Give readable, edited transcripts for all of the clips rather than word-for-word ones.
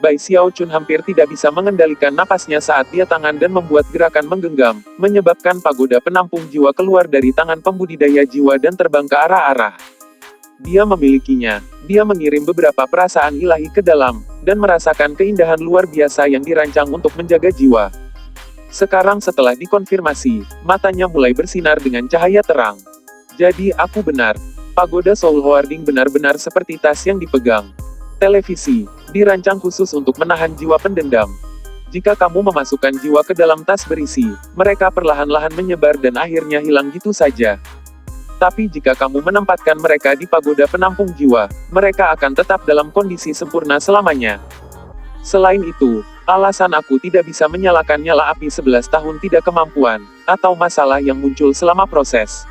Bai Xiaochun hampir tidak bisa mengendalikan napasnya saat dia tangan dan membuat gerakan menggenggam, menyebabkan pagoda penampung jiwa keluar dari tangan pembudidaya jiwa dan terbang ke arah-arah. Dia memilikinya. Dia mengirim beberapa perasaan ilahi ke dalam, dan merasakan keindahan luar biasa yang dirancang untuk menjaga jiwa. Sekarang setelah dikonfirmasi, matanya mulai bersinar dengan cahaya terang. Jadi aku benar. Pagoda Soul Hoarding benar-benar seperti tas yang dipegang. Televisi, dirancang khusus untuk menahan jiwa pendendam. Jika kamu memasukkan jiwa ke dalam tas berisi, mereka perlahan-lahan menyebar dan akhirnya hilang gitu saja. Tapi jika kamu menempatkan mereka di pagoda penampung jiwa, mereka akan tetap dalam kondisi sempurna selamanya. Selain itu, alasan aku tidak bisa menyalakan nyala api 11 tahun tidak kemampuan, atau masalah yang muncul selama proses.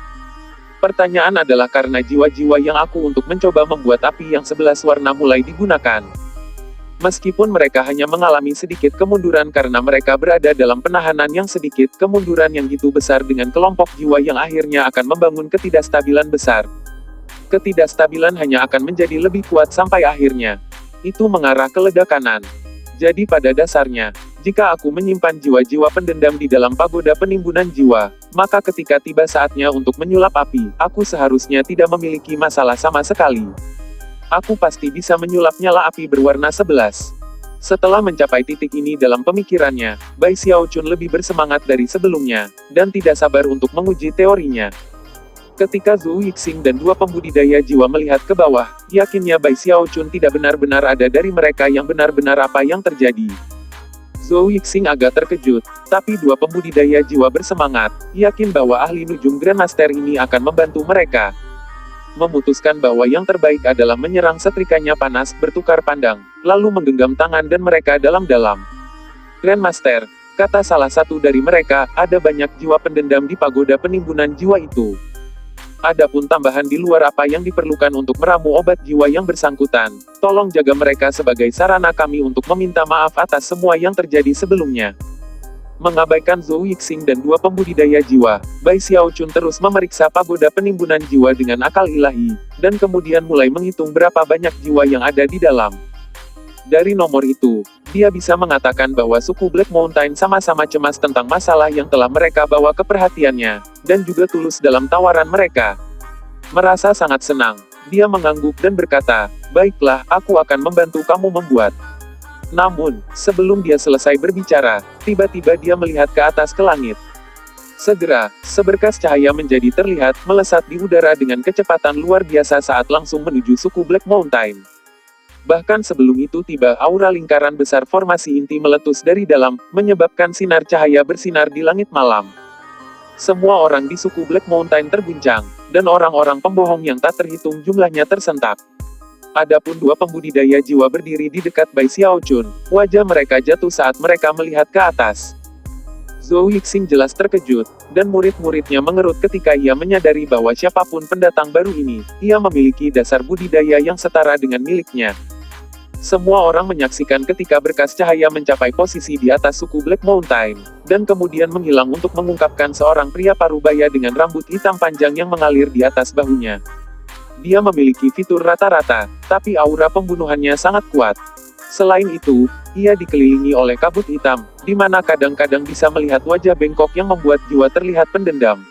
Pertanyaan adalah karena jiwa-jiwa yang aku untuk mencoba membuat api yang 11 warna mulai digunakan. Meskipun mereka hanya mengalami sedikit kemunduran karena mereka berada dalam penahanan yang sedikit, kemunduran yang gitu besar dengan kelompok jiwa yang akhirnya akan membangun ketidakstabilan besar. Ketidakstabilan hanya akan menjadi lebih kuat sampai akhirnya. Itu mengarah ke ledakanan. Jadi pada dasarnya, jika aku menyimpan jiwa-jiwa pendendam di dalam pagoda penimbunan jiwa, maka ketika tiba saatnya untuk menyulap api, aku seharusnya tidak memiliki masalah sama sekali. Aku pasti bisa menyulap nyala api berwarna 11. Setelah mencapai titik ini dalam pemikirannya, Bai Xiaochun lebih bersemangat dari sebelumnya, dan tidak sabar untuk menguji teorinya. Ketika Zhou Yixing dan dua pembudidaya jiwa melihat ke bawah, yakinnya Bai Xiaochun tidak benar-benar ada dari mereka yang benar-benar apa yang terjadi. Zhou Yixing agak terkejut, tapi dua pembudidaya jiwa bersemangat, yakin bahwa ahli Nujum Grandmaster ini akan membantu mereka. Memutuskan bahwa yang terbaik adalah menyerang setrikanya panas, bertukar pandang, lalu menggenggam tangan dan mereka dalam-dalam. Grandmaster, kata salah satu dari mereka, ada banyak jiwa pendendam di pagoda penimbunan jiwa itu. Adapun tambahan di luar apa yang diperlukan untuk meramu obat jiwa yang bersangkutan, tolong jaga mereka sebagai sarana kami untuk meminta maaf atas semua yang terjadi sebelumnya. Mengabaikan Zhou Yixing dan dua pembudidaya jiwa, Bai Xiaochun terus memeriksa pagoda penimbunan jiwa dengan akal ilahi, dan kemudian mulai menghitung berapa banyak jiwa yang ada di dalam. Dari nomor itu, dia bisa mengatakan bahwa suku Black Mountain sama-sama cemas tentang masalah yang telah mereka bawa ke perhatiannya, dan juga tulus dalam tawaran mereka. Merasa sangat senang, dia mengangguk dan berkata, "Baiklah, aku akan membantu kamu membuat." Namun, sebelum dia selesai berbicara, tiba-tiba dia melihat ke atas ke langit. Segera, seberkas cahaya menjadi terlihat, melesat di udara dengan kecepatan luar biasa saat langsung menuju suku Black Mountain. Bahkan sebelum itu tiba aura lingkaran besar formasi inti meletus dari dalam, menyebabkan sinar cahaya bersinar di langit malam. Semua orang di suku Black Mountain terguncang, dan orang-orang pembohong yang tak terhitung jumlahnya tersentak. Adapun dua pembudidaya jiwa berdiri di dekat Bai Xiaochun, wajah mereka jatuh saat mereka melihat ke atas. Zhou Yixing jelas terkejut, dan murid-muridnya mengerut ketika ia menyadari bahwa siapapun pendatang baru ini, ia memiliki dasar budidaya yang setara dengan miliknya. Semua orang menyaksikan ketika berkas cahaya mencapai posisi di atas suku Black Mountain, dan kemudian menghilang untuk mengungkapkan seorang pria parubaya dengan rambut hitam panjang yang mengalir di atas bahunya. Dia memiliki fitur rata-rata, tapi aura pembunuhannya sangat kuat. Selain itu, ia dikelilingi oleh kabut hitam, di mana kadang-kadang bisa melihat wajah bengkok yang membuat jiwa terlihat pendendam.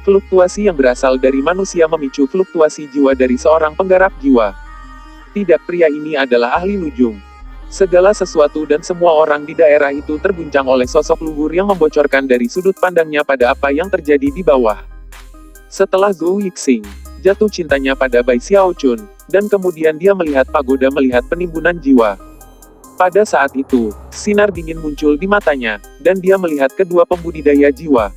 Fluktuasi yang berasal dari manusia memicu fluktuasi jiwa dari seorang penggarap jiwa. Tidak, pria ini adalah ahli nujum. Segala sesuatu dan semua orang di daerah itu terguncang oleh sosok luhur yang membocorkan dari sudut pandangnya pada apa yang terjadi di bawah. Setelah Zhou Yixing jatuh cintanya pada Bai Xiaochun, dan kemudian dia melihat pagoda melihat penimbunan jiwa. Pada saat itu, sinar dingin muncul di matanya, dan dia melihat kedua pembudidaya jiwa.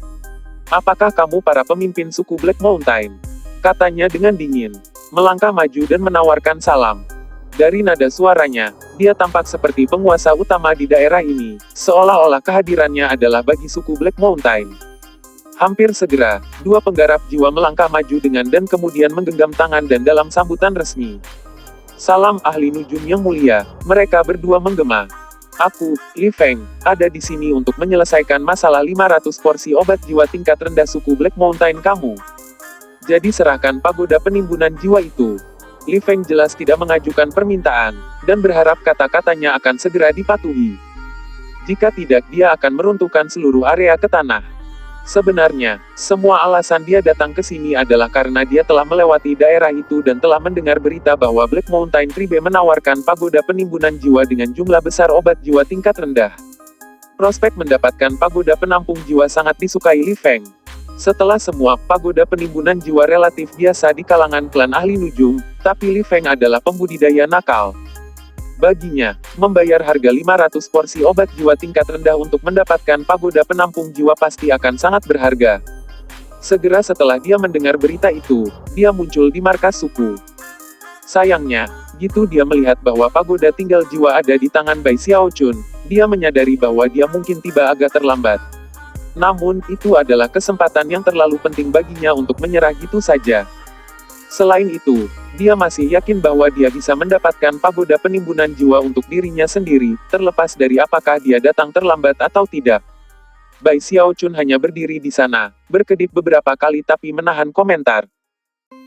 "Apakah kamu para pemimpin suku Black Mountain?" katanya dengan dingin. Melangkah maju dan menawarkan salam. Dari nada suaranya, dia tampak seperti penguasa utama di daerah ini, seolah-olah kehadirannya adalah bagi suku Black Mountain. Hampir segera, dua penggarap jiwa melangkah maju dengan dan kemudian menggenggam tangan dan dalam sambutan resmi. "Salam ahli nujum yang mulia," mereka berdua menggema. "Aku, Li Feng, ada di sini untuk menyelesaikan masalah 500 porsi obat jiwa tingkat rendah suku Black Mountain kamu. Jadi serahkan pagoda penimbunan jiwa itu." Li Feng jelas tidak mengajukan permintaan, dan berharap kata-katanya akan segera dipatuhi. Jika tidak, dia akan meruntuhkan seluruh area ke tanah. Sebenarnya, semua alasan dia datang ke sini adalah karena dia telah melewati daerah itu dan telah mendengar berita bahwa Black Mountain Tribe menawarkan pagoda penimbunan jiwa dengan jumlah besar obat jiwa tingkat rendah. Prospek mendapatkan pagoda penampung jiwa sangat disukai Li Feng. Setelah semua, pagoda penimbunan jiwa relatif biasa di kalangan klan ahli nujum, tapi Li Feng adalah pembudidaya nakal. Baginya, membayar harga 500 porsi obat jiwa tingkat rendah untuk mendapatkan pagoda penampung jiwa pasti akan sangat berharga. Segera setelah dia mendengar berita itu, dia muncul di markas suku. Sayangnya, gitu dia melihat bahwa pagoda tinggal jiwa ada di tangan Bai Xiaochun, dia menyadari bahwa dia mungkin tiba agak terlambat. Namun, itu adalah kesempatan yang terlalu penting baginya untuk menyerah gitu saja. Selain itu, dia masih yakin bahwa dia bisa mendapatkan pagoda penimbunan jiwa untuk dirinya sendiri, terlepas dari apakah dia datang terlambat atau tidak. Bai Xiaochun hanya berdiri di sana, berkedip beberapa kali tapi menahan komentar.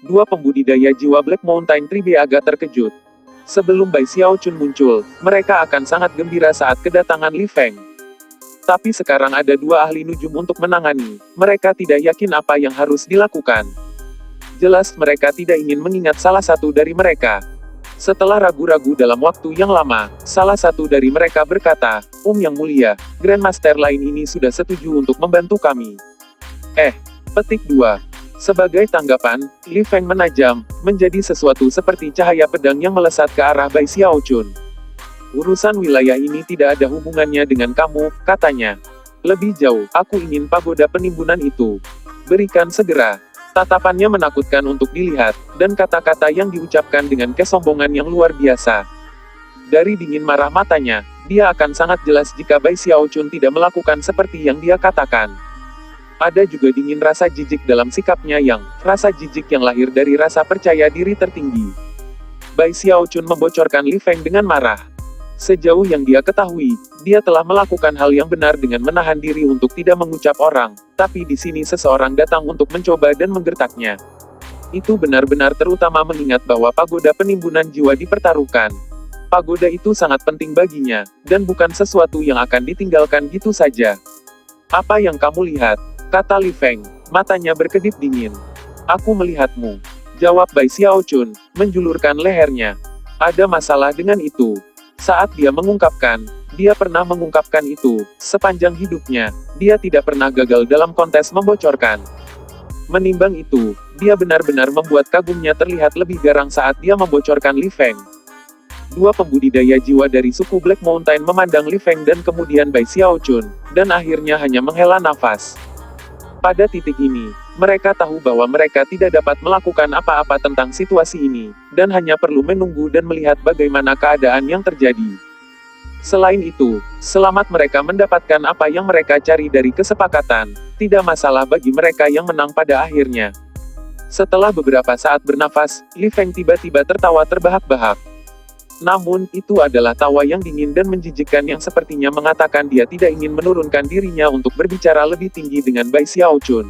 Dua pembudidaya jiwa Black Mountain Tribe agak terkejut. Sebelum Bai Xiaochun muncul, mereka akan sangat gembira saat kedatangan Li Feng. Tapi sekarang ada dua ahli nujum untuk menangani, mereka tidak yakin apa yang harus dilakukan. Jelas mereka tidak ingin mengingat salah satu dari mereka. Setelah ragu-ragu dalam waktu yang lama, salah satu dari mereka berkata, Yang Mulia, Grandmaster lain ini sudah setuju untuk membantu kami. Petik 2. Sebagai tanggapan, Li Feng menajam, menjadi sesuatu seperti cahaya pedang yang melesat ke arah Bai Xiaochun. Urusan wilayah ini tidak ada hubungannya dengan kamu, katanya. Lebih jauh, aku ingin pagoda penimbunan itu. Berikan segera. Tatapannya menakutkan untuk dilihat, dan kata-kata yang diucapkan dengan kesombongan yang luar biasa. Dari dingin marah matanya, dia akan sangat jelas jika Bai Xiaochun tidak melakukan seperti yang dia katakan. Ada juga dingin rasa jijik dalam sikapnya rasa jijik yang lahir dari rasa percaya diri tertinggi. Bai Xiaochun membocorkan Li Feng dengan marah. Sejauh yang dia ketahui, dia telah melakukan hal yang benar dengan menahan diri untuk tidak mengucap orang, tapi di sini seseorang datang untuk mencoba dan menggertaknya. Itu benar-benar terutama mengingat bahwa pagoda penimbunan jiwa dipertaruhkan. Pagoda itu sangat penting baginya, dan bukan sesuatu yang akan ditinggalkan gitu saja. Apa yang kamu lihat? Kata Li Feng, matanya berkedip dingin. Aku melihatmu. Jawab Bai Xiaochun, menjulurkan lehernya. Ada masalah dengan itu. Saat dia mengungkapkan, dia pernah mengungkapkan itu, sepanjang hidupnya, dia tidak pernah gagal dalam kontes membocorkan. Menimbang itu, dia benar-benar membuat kagumnya terlihat lebih garang saat dia membocorkan Li Feng. Dua pembudidaya jiwa dari suku Black Mountain memandang Li Feng dan kemudian Bai Xiaochun, dan akhirnya hanya menghela nafas. Pada titik ini, mereka tahu bahwa mereka tidak dapat melakukan apa-apa tentang situasi ini, dan hanya perlu menunggu dan melihat bagaimana keadaan yang terjadi. Selain itu, selamat mereka mendapatkan apa yang mereka cari dari kesepakatan, tidak masalah bagi mereka yang menang pada akhirnya. Setelah beberapa saat bernafas, Li Feng tiba-tiba tertawa terbahak-bahak. Namun, itu adalah tawa yang dingin dan menjijikkan yang sepertinya mengatakan dia tidak ingin menurunkan dirinya untuk berbicara lebih tinggi dengan Bai Xiaochun.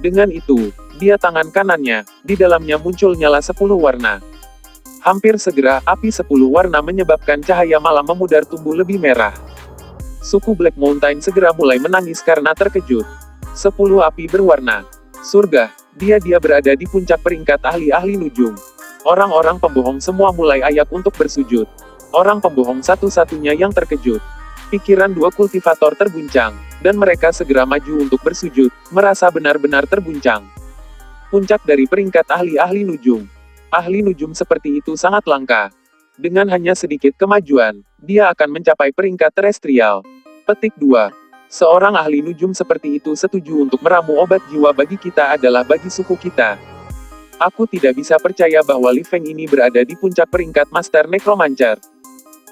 Dengan itu, dia tangan kanannya, di dalamnya muncul nyala 10 warna. Hampir segera, api 10 warna menyebabkan cahaya malam memudar tumbuh lebih merah. Suku Black Mountain segera mulai menangis karena terkejut. 10 api berwarna. Surga, dia berada di puncak peringkat ahli-ahli nujum. Orang-orang pembohong semua mulai ayak untuk bersujud. Orang pembohong satu-satunya yang terkejut. Pikiran dua kultivator terguncang, dan mereka segera maju untuk bersujud, merasa benar-benar terguncang. Puncak dari peringkat ahli-ahli nujum. Ahli nujum seperti itu sangat langka. Dengan hanya sedikit kemajuan, dia akan mencapai peringkat terestrial. Petik 2. Seorang ahli nujum seperti itu setuju untuk meramu obat jiwa bagi kita adalah bagi suku kita. Aku tidak bisa percaya bahwa Li Feng ini berada di puncak peringkat Master Necromancer.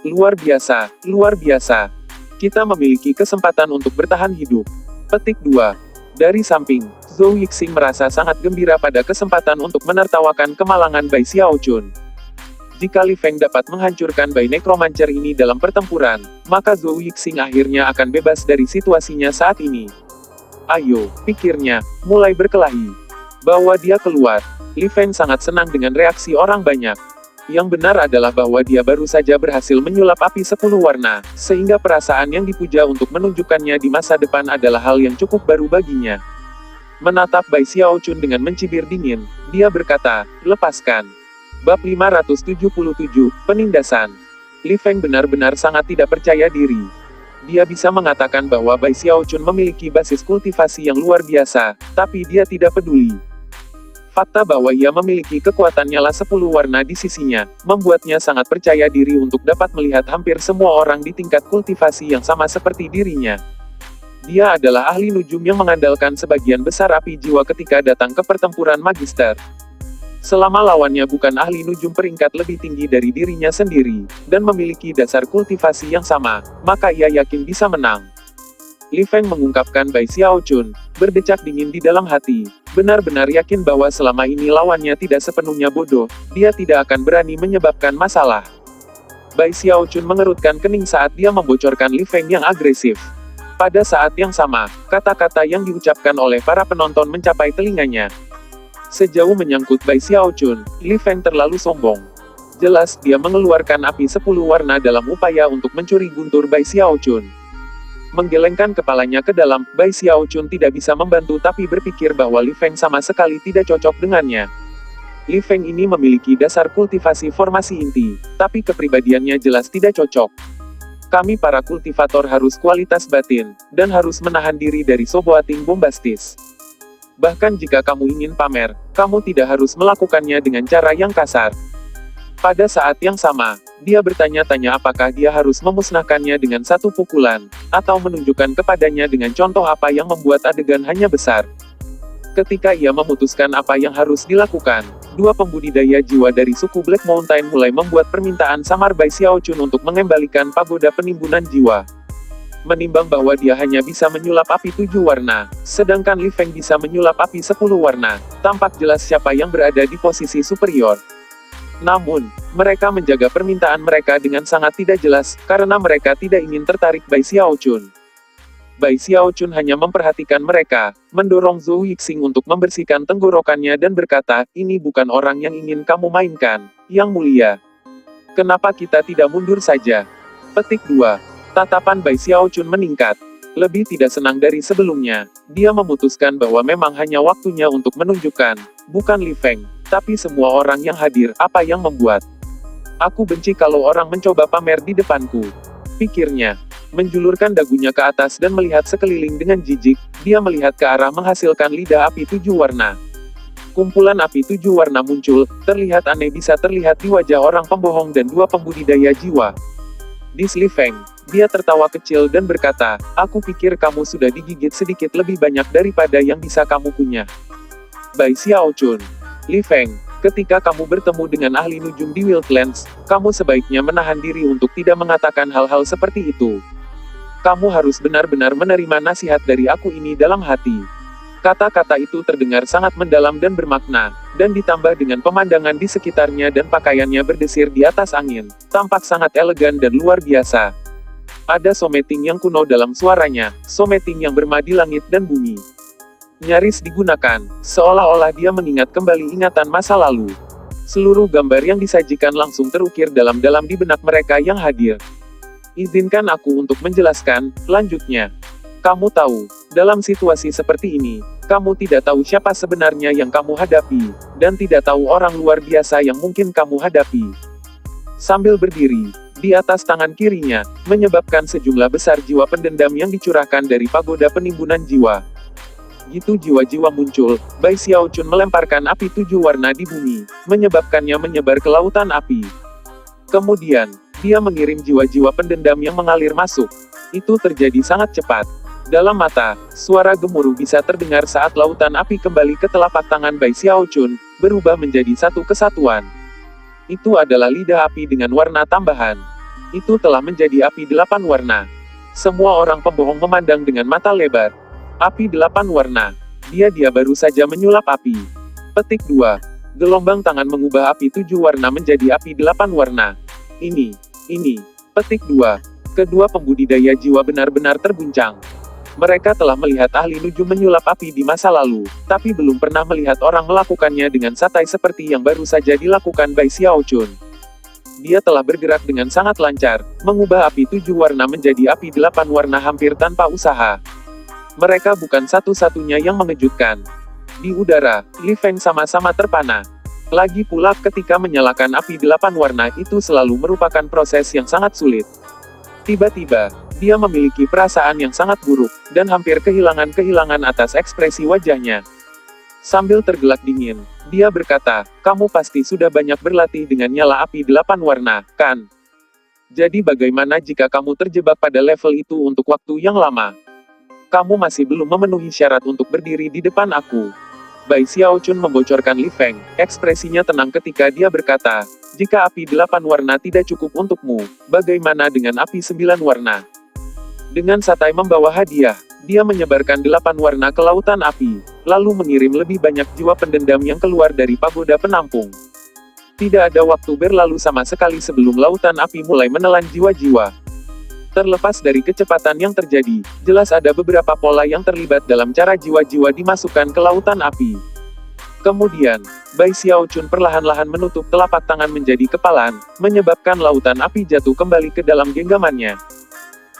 Luar biasa, luar biasa. Kita memiliki kesempatan untuk bertahan hidup. Petik 2. Dari samping, Zhou Yixing merasa sangat gembira pada kesempatan untuk menertawakan kemalangan Bai Xiaochun. Jika Li Feng dapat menghancurkan Bai Necromancer ini dalam pertempuran, maka Zhou Yixing akhirnya akan bebas dari situasinya saat ini. Ayo, pikirnya, mulai berkelahi. Bawa dia keluar. Li Feng sangat senang dengan reaksi orang banyak. Yang benar adalah bahwa dia baru saja berhasil menyulap api 10 warna, sehingga perasaan yang dipuja untuk menunjukkannya di masa depan adalah hal yang cukup baru baginya. Menatap Bai Xiaochun dengan mencibir dingin, dia berkata, lepaskan. Bab 577, Penindasan. Li Feng benar-benar sangat tidak percaya diri. Dia bisa mengatakan bahwa Bai Xiaochun memiliki basis kultivasi yang luar biasa, tapi dia tidak peduli. Fakta bahwa ia memiliki kekuatan nyala 10 warna di sisinya, membuatnya sangat percaya diri untuk dapat melihat hampir semua orang di tingkat kultivasi yang sama seperti dirinya. Dia adalah ahli nujum yang mengandalkan sebagian besar api jiwa ketika datang ke pertempuran magister. Selama lawannya bukan ahli nujum peringkat lebih tinggi dari dirinya sendiri, dan memiliki dasar kultivasi yang sama, maka ia yakin bisa menang. Li Feng mengungkapkan Bai Xiaochun, berdecak dingin di dalam hati, benar-benar yakin bahwa selama ini lawannya tidak sepenuhnya bodoh, dia tidak akan berani menyebabkan masalah. Bai Xiaochun mengerutkan kening saat dia membocorkan Li Feng yang agresif. Pada saat yang sama, kata-kata yang diucapkan oleh para penonton mencapai telinganya. Sejauh menyangkut Bai Xiaochun, Li Feng terlalu sombong. Jelas dia mengeluarkan api 10 warna dalam upaya untuk mencuri guntur Bai Xiaochun. Menggelengkan kepalanya ke dalam, Bai Xiaochun tidak bisa membantu tapi berpikir bahwa Li Feng sama sekali tidak cocok dengannya. Li Feng ini memiliki dasar kultivasi formasi inti, tapi kepribadiannya jelas tidak cocok. Kami para kultivator harus kualitas batin, dan harus menahan diri dari soboating bombastis. Bahkan jika kamu ingin pamer, kamu tidak harus melakukannya dengan cara yang kasar. Pada saat yang sama, dia bertanya-tanya apakah dia harus memusnahkannya dengan satu pukulan, atau menunjukkan kepadanya dengan contoh apa yang membuat adegan hanya besar. Ketika ia memutuskan apa yang harus dilakukan, dua pembudidaya jiwa dari suku Black Mountain mulai membuat permintaan samar Bai Xiaochun untuk mengembalikan pagoda penimbunan jiwa. Menimbang bahwa dia hanya bisa menyulap api 7 warna, sedangkan Li Feng bisa menyulap api 10 warna, tampak jelas siapa yang berada di posisi superior. Namun, mereka menjaga permintaan mereka dengan sangat tidak jelas, karena mereka tidak ingin tertarik Bai Xiaochun. Bai Xiaochun hanya memperhatikan mereka, mendorong Zhou Yixing untuk membersihkan tenggorokannya dan berkata, ini bukan orang yang ingin kamu mainkan, Yang Mulia. Kenapa kita tidak mundur saja? Petik 2. Tatapan Bai Xiaochun meningkat. Lebih tidak senang dari sebelumnya, dia memutuskan bahwa memang hanya waktunya untuk menunjukkan, bukan Li Feng, tapi semua orang yang hadir, apa yang membuat. Aku benci kalau orang mencoba pamer di depanku. Pikirnya. Menjulurkan dagunya ke atas dan melihat sekeliling dengan jijik, dia melihat ke arah menghasilkan lidah api 7 warna. Kumpulan api 7 warna muncul, terlihat aneh bisa terlihat di wajah orang pembohong dan dua pembudidaya jiwa. Dis Li Feng. Dia tertawa kecil dan berkata, aku pikir kamu sudah digigit sedikit lebih banyak daripada yang bisa kamu punya. Bai Xiaochun. Li Feng, ketika kamu bertemu dengan ahli nujum di Wildlands, kamu sebaiknya menahan diri untuk tidak mengatakan hal-hal seperti itu. Kamu harus benar-benar menerima nasihat dari aku ini dalam hati. Kata-kata itu terdengar sangat mendalam dan bermakna, dan ditambah dengan pemandangan di sekitarnya dan pakaiannya berdesir di atas angin, tampak sangat elegan dan luar biasa. Ada someting yang kuno dalam suaranya, someting yang bermadi langit dan bumi. Nyaris digunakan, seolah-olah dia mengingat kembali ingatan masa lalu. Seluruh gambar yang disajikan langsung terukir dalam-dalam di benak mereka yang hadir. Izinkan aku untuk menjelaskan, lanjutnya. Kamu tahu, dalam situasi seperti ini, kamu tidak tahu siapa sebenarnya yang kamu hadapi, dan tidak tahu orang luar biasa yang mungkin kamu hadapi. Sambil berdiri, di atas tangan kirinya, menyebabkan sejumlah besar jiwa pendendam yang dicurahkan dari pagoda penimbunan jiwa. Gitu jiwa-jiwa muncul, Bai Xiaochun melemparkan api 7 warna di bumi, menyebabkannya menyebar ke lautan api. Kemudian, dia mengirim jiwa-jiwa pendendam yang mengalir masuk. Itu terjadi sangat cepat. Dalam mata, suara gemuruh bisa terdengar saat lautan api kembali ke telapak tangan Bai Xiaochun, berubah menjadi satu kesatuan. Itu adalah lidah api dengan warna tambahan. Itu telah menjadi api 8 warna. Semua orang pembohong memandang dengan mata lebar. Api 8 warna. Dia baru saja menyulap api. Petik 2. Gelombang tangan mengubah api 7 warna menjadi api 8 warna. Ini. Petik 2. Kedua pembudidaya jiwa benar-benar terguncang. Mereka telah melihat ahli nujum menyulap api di masa lalu, tapi belum pernah melihat orang melakukannya dengan santai seperti yang baru saja dilakukan Bai Xiaochun. Dia telah bergerak dengan sangat lancar, mengubah api 7 warna menjadi api 8 warna hampir tanpa usaha. Mereka bukan satu-satunya yang mengejutkan. Di udara, Li Feng sama-sama terpana. Lagi pula ketika menyalakan api 8 warna itu selalu merupakan proses yang sangat sulit. Tiba-tiba, dia memiliki perasaan yang sangat buruk, dan hampir kehilangan atas ekspresi wajahnya. Sambil tergelak dingin, dia berkata, "Kamu pasti sudah banyak berlatih dengan nyala api 8 warna, kan? Jadi bagaimana jika kamu terjebak pada level itu untuk waktu yang lama? Kamu masih belum memenuhi syarat untuk berdiri di depan aku." Bai Xiaochun membocorkan Li Feng, ekspresinya tenang ketika dia berkata, "Jika api 8 warna tidak cukup untukmu, bagaimana dengan api 9 warna?" Dengan santai membawa hadiah, dia menyebarkan 8 warna ke lautan api, lalu mengirim lebih banyak jiwa pendendam yang keluar dari pagoda penampung. Tidak ada waktu berlalu sama sekali sebelum lautan api mulai menelan jiwa-jiwa. Terlepas dari kecepatan yang terjadi, jelas ada beberapa pola yang terlibat dalam cara jiwa-jiwa dimasukkan ke lautan api. Kemudian, Bai Xiaochun perlahan-lahan menutup telapak tangan menjadi kepalan, menyebabkan lautan api jatuh kembali ke dalam genggamannya.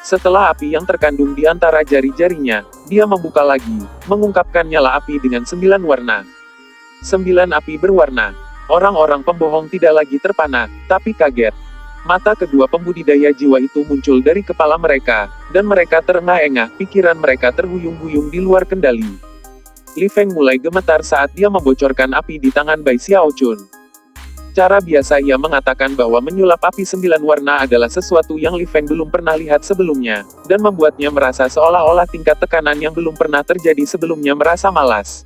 Setelah api yang terkandung di antara jari-jarinya, dia membuka lagi, mengungkapkan nyala api dengan 9 warna. 9 api berwarna. Orang-orang pembohong tidak lagi terpana, tapi kaget. Mata kedua pembudidaya jiwa itu muncul dari kepala mereka, dan mereka terengah-engah, pikiran mereka terhuyung-huyung di luar kendali. Li Feng mulai gemetar saat dia membocorkan api di tangan Bai Xiaochun. Cara biasa ia mengatakan bahwa menyulap api 9 warna adalah sesuatu yang Li Feng belum pernah lihat sebelumnya, dan membuatnya merasa seolah-olah tingkat tekanan yang belum pernah terjadi sebelumnya merasa malas.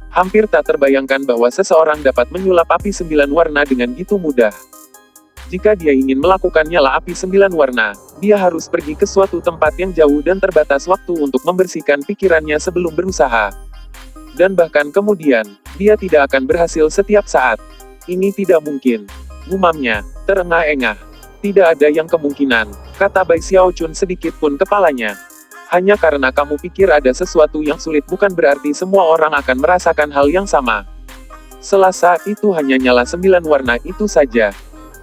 Hampir tak terbayangkan bahwa seseorang dapat menyulap api 9 warna dengan gitu mudah. Jika dia ingin melakukan nyala api 9 warna, dia harus pergi ke suatu tempat yang jauh dan terbatas waktu untuk membersihkan pikirannya sebelum berusaha. Dan bahkan kemudian, dia tidak akan berhasil setiap saat. Ini tidak mungkin. Gumamnya, terengah-engah. Tidak ada yang kemungkinan, kata Bai Xiaochun sedikit pun kepalanya. Hanya karena kamu pikir ada sesuatu yang sulit bukan berarti semua orang akan merasakan hal yang sama. Selasa itu hanya nyala 9 warna itu saja.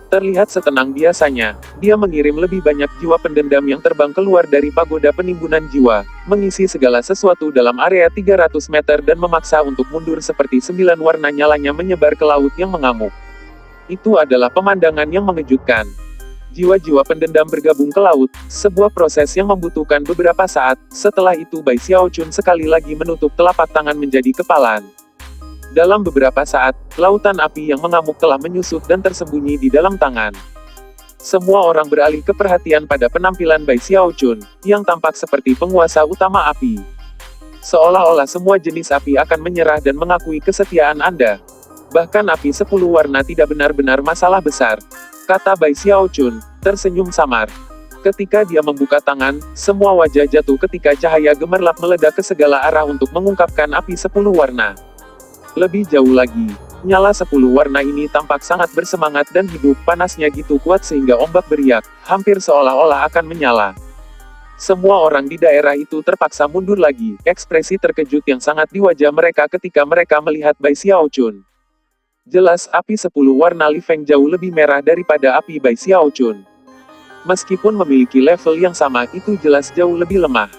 Terlihat setenang biasanya, dia mengirim lebih banyak jiwa pendendam yang terbang keluar dari pagoda penimbunan jiwa, mengisi segala sesuatu dalam area 300 meter dan memaksa untuk mundur seperti 9 warna nyalanya menyebar ke laut yang mengamuk. Itu adalah pemandangan yang mengejutkan. Jiwa-jiwa pendendam bergabung ke laut, sebuah proses yang membutuhkan beberapa saat. Setelah itu Bai Xiaochun sekali lagi menutup telapak tangan menjadi kepalan. Dalam beberapa saat, lautan api yang mengamuk telah menyusut dan tersembunyi di dalam tangan. Semua orang beralih ke perhatian pada penampilan Bai Xiaochun, yang tampak seperti penguasa utama api. Seolah-olah semua jenis api akan menyerah dan mengakui kesetiaan Anda. Bahkan api 10 warna tidak benar-benar masalah besar, kata Bai Xiaochun, tersenyum samar. Ketika dia membuka tangan, semua wajah jatuh ketika cahaya gemerlap meledak ke segala arah untuk mengungkapkan api 10 warna. Lebih jauh lagi, nyala 10 warna ini tampak sangat bersemangat dan hidup, panasnya gitu kuat sehingga ombak beriak, hampir seolah-olah akan menyala. Semua orang di daerah itu terpaksa mundur lagi, ekspresi terkejut yang sangat di wajah mereka ketika mereka melihat Bai Xiaochun. Jelas api 10 warna Li Feng jauh lebih merah daripada api Bai Xiaochun. Meskipun memiliki level yang sama, itu jelas jauh lebih lemah.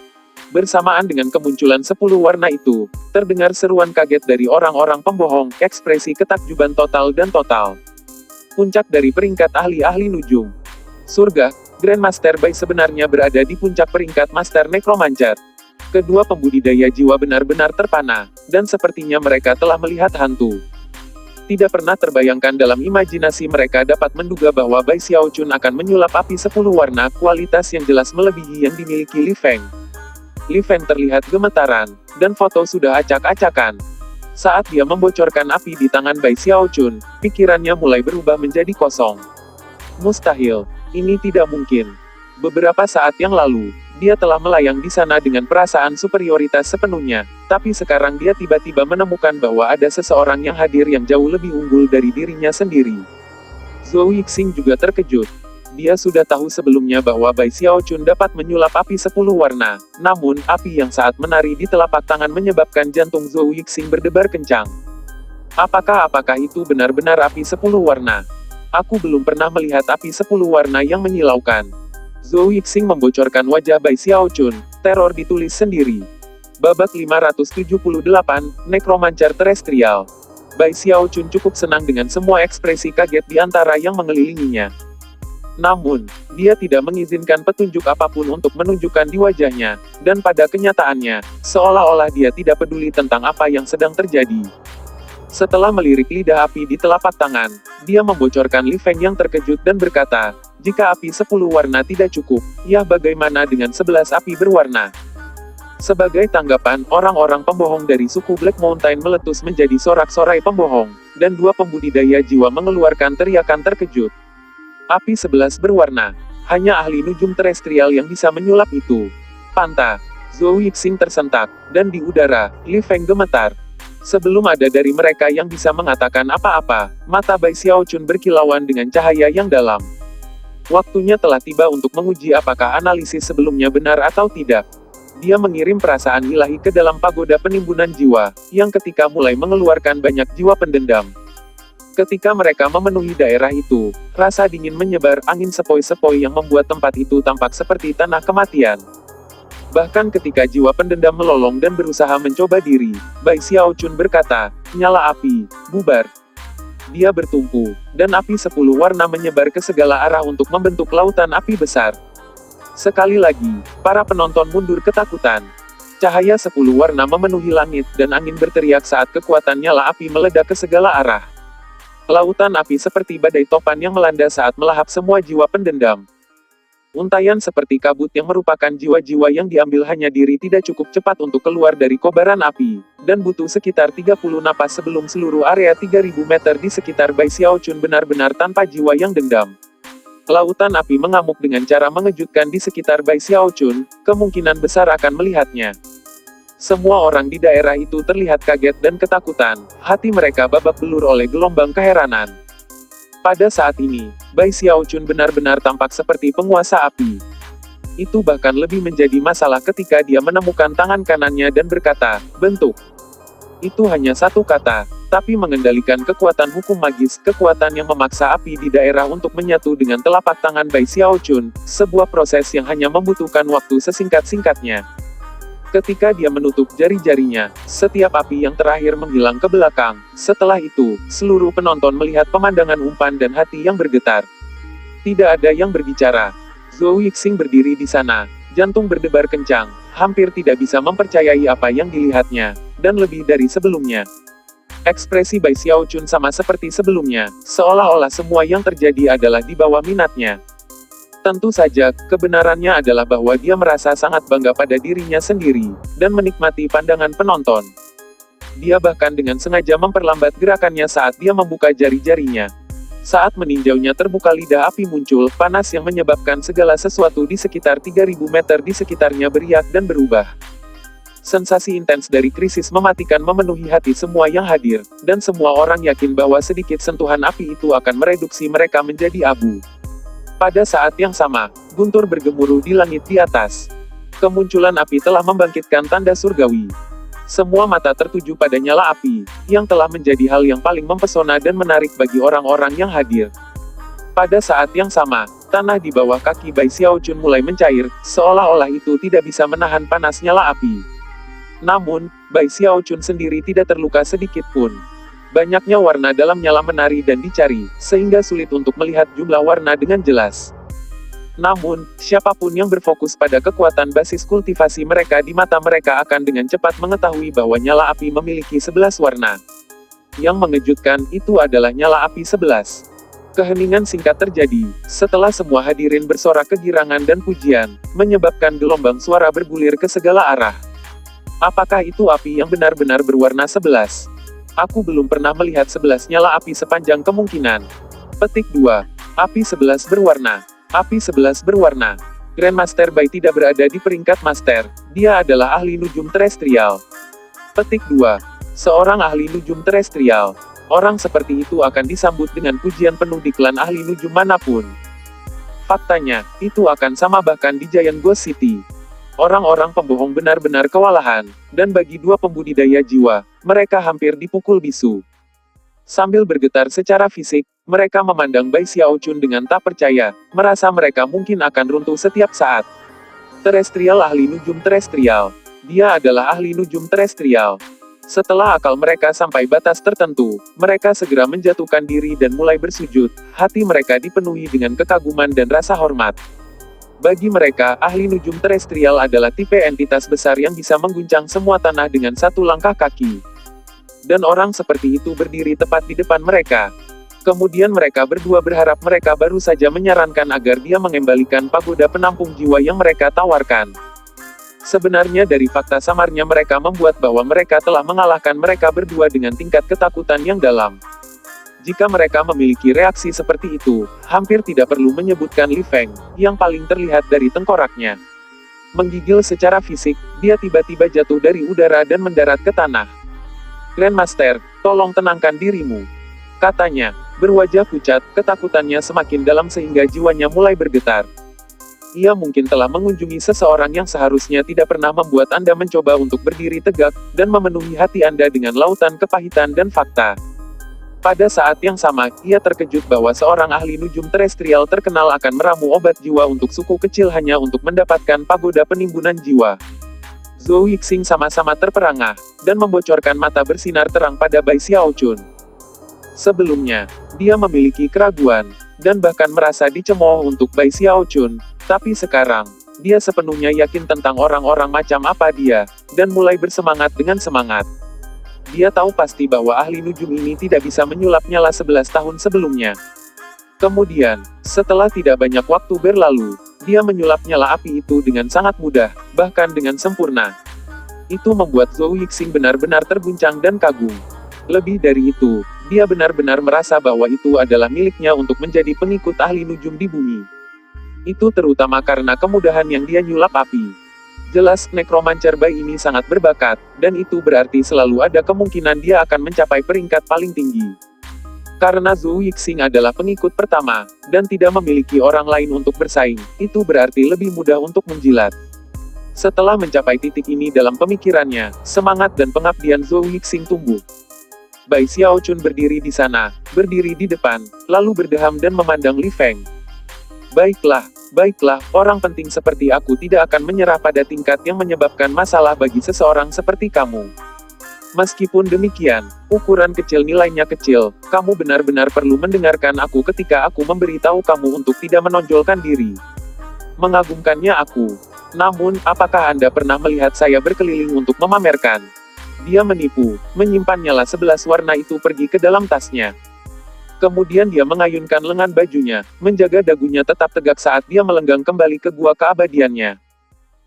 Bersamaan dengan kemunculan 10 warna itu, terdengar seruan kaget dari orang-orang pembohong, ekspresi ketakjuban total dan total. Puncak dari peringkat ahli-ahli nujum. Surga, Grandmaster Bai sebenarnya berada di puncak peringkat Master Necromancer. Kedua pembudidaya jiwa benar-benar terpana, dan sepertinya mereka telah melihat hantu. Tidak pernah terbayangkan dalam imajinasi mereka dapat menduga bahwa Bai Xiaochun akan menyulap api 10 warna, kualitas yang jelas melebihi yang dimiliki Li Feng. Li Feng terlihat gemetaran, dan foto sudah acak-acakan. Saat dia membocorkan api di tangan Bai Xiaochun, pikirannya mulai berubah menjadi kosong. Mustahil, ini tidak mungkin. Beberapa saat yang lalu, dia telah melayang di sana dengan perasaan superioritas sepenuhnya, tapi sekarang dia tiba-tiba menemukan bahwa ada seseorang yang hadir yang jauh lebih unggul dari dirinya sendiri. Zhou Yixing juga terkejut. Dia sudah tahu sebelumnya bahwa Bai Xiaochun dapat menyulap api 10 warna, namun, api yang saat menari di telapak tangan menyebabkan jantung Zhou Yixing berdebar kencang. Apakah itu benar-benar api 10 warna? Aku belum pernah melihat api 10 warna yang menyilaukan. Zhou Yixing membocorkan wajah Bai Xiaochun, teror ditulis sendiri. Babak 578, Nekromancer Terestrial. Bai Xiaochun cukup senang dengan semua ekspresi kaget di antara yang mengelilinginya. Namun, dia tidak mengizinkan petunjuk apapun untuk menunjukkan di wajahnya, dan pada kenyataannya, seolah-olah dia tidak peduli tentang apa yang sedang terjadi. Setelah melirik lidah api di telapak tangan, dia membocorkan Li Feng yang terkejut dan berkata, jika api 10 warna tidak cukup, ya bagaimana dengan 11 api berwarna? Sebagai tanggapan, orang-orang pembohong dari suku Black Mountain meletus menjadi sorak-sorai pembohong, dan 2 pembudidaya jiwa mengeluarkan teriakan terkejut. Api 11 berwarna. Hanya ahli nujum terestrial yang bisa menyulap itu. Panta. Zhou Yixing tersentak, dan di udara, Li Feng gemetar. Sebelum ada dari mereka yang bisa mengatakan apa-apa, mata Bai Xiaochun berkilauan dengan cahaya yang dalam. Waktunya telah tiba untuk menguji apakah analisis sebelumnya benar atau tidak. Dia mengirim perasaan ilahi ke dalam pagoda penimbunan jiwa, yang ketika mulai mengeluarkan banyak jiwa pendendam. Ketika mereka memenuhi daerah itu, rasa dingin menyebar angin sepoi-sepoi yang membuat tempat itu tampak seperti tanah kematian. Bahkan ketika jiwa pendendam melolong dan berusaha mencoba diri, Bai Xiaochun berkata, nyala api, bubar. Dia bertumpu, dan api 10 warna menyebar ke segala arah untuk membentuk lautan api besar. Sekali lagi, para penonton mundur ketakutan. Cahaya 10 warna memenuhi langit, dan angin berteriak saat kekuatan nyala api meledak ke segala arah. Lautan api seperti badai topan yang melanda saat melahap semua jiwa pendendam. Untaian seperti kabut yang merupakan jiwa-jiwa yang diambil hanya diri tidak cukup cepat untuk keluar dari kobaran api, dan butuh sekitar 30 napas sebelum seluruh area 3000 meter di sekitar Bai Xiaochun benar-benar tanpa jiwa yang dendam. Lautan api mengamuk dengan cara mengejutkan di sekitar Bai Xiaochun, kemungkinan besar akan melihatnya. Semua orang di daerah itu terlihat kaget dan ketakutan, hati mereka babak belur oleh gelombang keheranan. Pada saat ini, Bai Xiaochun benar-benar tampak seperti penguasa api. Itu bahkan lebih menjadi masalah ketika dia menemukan tangan kanannya dan berkata, bentuk. Itu hanya satu kata, tapi mengendalikan kekuatan hukum magis, kekuatan yang memaksa api di daerah untuk menyatu dengan telapak tangan Bai Xiaochun, sebuah proses yang hanya membutuhkan waktu sesingkat-singkatnya. Ketika dia menutup jari-jarinya, setiap api yang terakhir menghilang ke belakang. Setelah itu, seluruh penonton melihat pemandangan umpan dan hati yang bergetar. Tidak ada yang berbicara. Zhou Yixing berdiri di sana, jantung berdebar kencang, hampir tidak bisa mempercayai apa yang dilihatnya, dan lebih dari sebelumnya. Ekspresi Bai Xiaochun sama seperti sebelumnya, seolah-olah semua yang terjadi adalah di bawah minatnya. Tentu saja, kebenarannya adalah bahwa dia merasa sangat bangga pada dirinya sendiri, dan menikmati pandangan penonton. Dia bahkan dengan sengaja memperlambat gerakannya saat dia membuka jari-jarinya. Saat meninjaunya terbuka lidah api muncul, panas yang menyebabkan segala sesuatu di sekitar 3000 meter di sekitarnya beriak dan berubah. Sensasi intens dari krisis mematikan memenuhi hati semua yang hadir, dan semua orang yakin bahwa sedikit sentuhan api itu akan mereduksi mereka menjadi abu. Pada saat yang sama, guntur bergemuruh di langit di atas. Kemunculan api telah membangkitkan tanda surgawi. Semua mata tertuju pada nyala api, yang telah menjadi hal yang paling mempesona dan menarik bagi orang-orang yang hadir. Pada saat yang sama, tanah di bawah kaki Bai Xiaochun mulai mencair, seolah-olah itu tidak bisa menahan panas nyala api. Namun, Bai Xiaochun sendiri tidak terluka sedikit pun. Banyaknya warna dalam nyala menari dan dicari, sehingga sulit untuk melihat jumlah warna dengan jelas. Namun, siapapun yang berfokus pada kekuatan basis kultivasi mereka di mata mereka akan dengan cepat mengetahui bahwa nyala api memiliki 11 warna. Yang mengejutkan, itu adalah nyala api 11. Keheningan singkat terjadi, setelah semua hadirin bersorak kegirangan dan pujian, menyebabkan gelombang suara bergulir ke segala arah. Apakah itu api yang benar-benar berwarna 11? Aku belum pernah melihat 11 nyala api sepanjang kemungkinan. Petik 2. Api 11 berwarna. Api 11 berwarna. Grandmaster Bai tidak berada di peringkat master, dia adalah ahli nujum terestrial. Petik 2. Seorang ahli nujum terestrial. Orang seperti itu akan disambut dengan pujian penuh di klan ahli nujum manapun. Faktanya, itu akan sama bahkan di Giant Ghost City. Orang-orang pembohong benar-benar kewalahan, dan bagi dua pembudidaya jiwa, mereka hampir dipukul bisu. Sambil bergetar secara fisik, mereka memandang Bai Xiaochun dengan tak percaya, merasa mereka mungkin akan runtuh setiap saat. Terestrial ahli nujum terestrial. Dia adalah ahli nujum terestrial. Setelah akal mereka sampai batas tertentu, mereka segera menjatuhkan diri dan mulai bersujud, hati mereka dipenuhi dengan kekaguman dan rasa hormat. Bagi mereka, ahli nujum terestrial adalah tipe entitas besar yang bisa mengguncang semua tanah dengan satu langkah kaki. Dan orang seperti itu berdiri tepat di depan mereka. Kemudian mereka berdua berharap mereka baru saja menyarankan agar dia mengembalikan pagoda penampung jiwa yang mereka tawarkan. Sebenarnya dari fakta samarnya mereka membuat bahwa mereka telah mengalahkan mereka berdua dengan tingkat ketakutan yang dalam. Jika mereka memiliki reaksi seperti itu, hampir tidak perlu menyebutkan Li Feng, yang paling terlihat dari tengkoraknya. Menggigil secara fisik, dia tiba-tiba jatuh dari udara dan mendarat ke tanah. Grandmaster, tolong tenangkan dirimu. Katanya, berwajah pucat, ketakutannya semakin dalam sehingga jiwanya mulai bergetar. Ia mungkin telah mengunjungi seseorang yang seharusnya tidak pernah membuat Anda mencoba untuk berdiri tegak, dan memenuhi hati Anda dengan lautan kepahitan dan fakta. Pada saat yang sama, ia terkejut bahwa seorang ahli nujum terestrial terkenal akan meramu obat jiwa untuk suku kecil hanya untuk mendapatkan pagoda penimbunan jiwa. Zhou Yixing sama-sama terperangah, dan membocorkan mata bersinar terang pada Bai Xiaochun. Sebelumnya, dia memiliki keraguan, dan bahkan merasa dicemooh untuk Bai Xiaochun, tapi sekarang, dia sepenuhnya yakin tentang orang-orang macam apa dia, dan mulai bersemangat dengan semangat. Dia tahu pasti bahwa ahli nujum ini tidak bisa menyulap nyala 11 tahun sebelumnya. Kemudian, setelah tidak banyak waktu berlalu, dia menyulap nyala api itu dengan sangat mudah, bahkan dengan sempurna. Itu membuat Zhou Yixing benar-benar terguncang dan kagum. Lebih dari itu, dia benar-benar merasa bahwa itu adalah miliknya untuk menjadi pengikut ahli nujum di bumi. Itu terutama karena kemudahan yang dia nyulap api. Jelas, Necromancer Bai ini sangat berbakat, dan itu berarti selalu ada kemungkinan dia akan mencapai peringkat paling tinggi. Karena Zhou Yixing adalah pengikut pertama, dan tidak memiliki orang lain untuk bersaing, itu berarti lebih mudah untuk menjilat. Setelah mencapai titik ini dalam pemikirannya, semangat dan pengabdian Zhou Yixing tumbuh. Bai Xiaochun berdiri di sana, berdiri di depan, lalu berdeham dan memandang Li Feng. Baiklah, orang penting seperti aku tidak akan menyerah pada tingkat yang menyebabkan masalah bagi seseorang seperti kamu. Meskipun demikian, ukuran kecil nilainya kecil, kamu benar-benar perlu mendengarkan aku ketika aku memberitahu kamu untuk tidak menonjolkan diri. Mengagumkannya aku. Namun, apakah Anda pernah melihat saya berkeliling untuk memamerkan? Dia menipu, menyimpan nyala 11 warna itu pergi ke dalam tasnya. Kemudian dia mengayunkan lengan bajunya, menjaga dagunya tetap tegak saat dia melenggang kembali ke gua keabadiannya.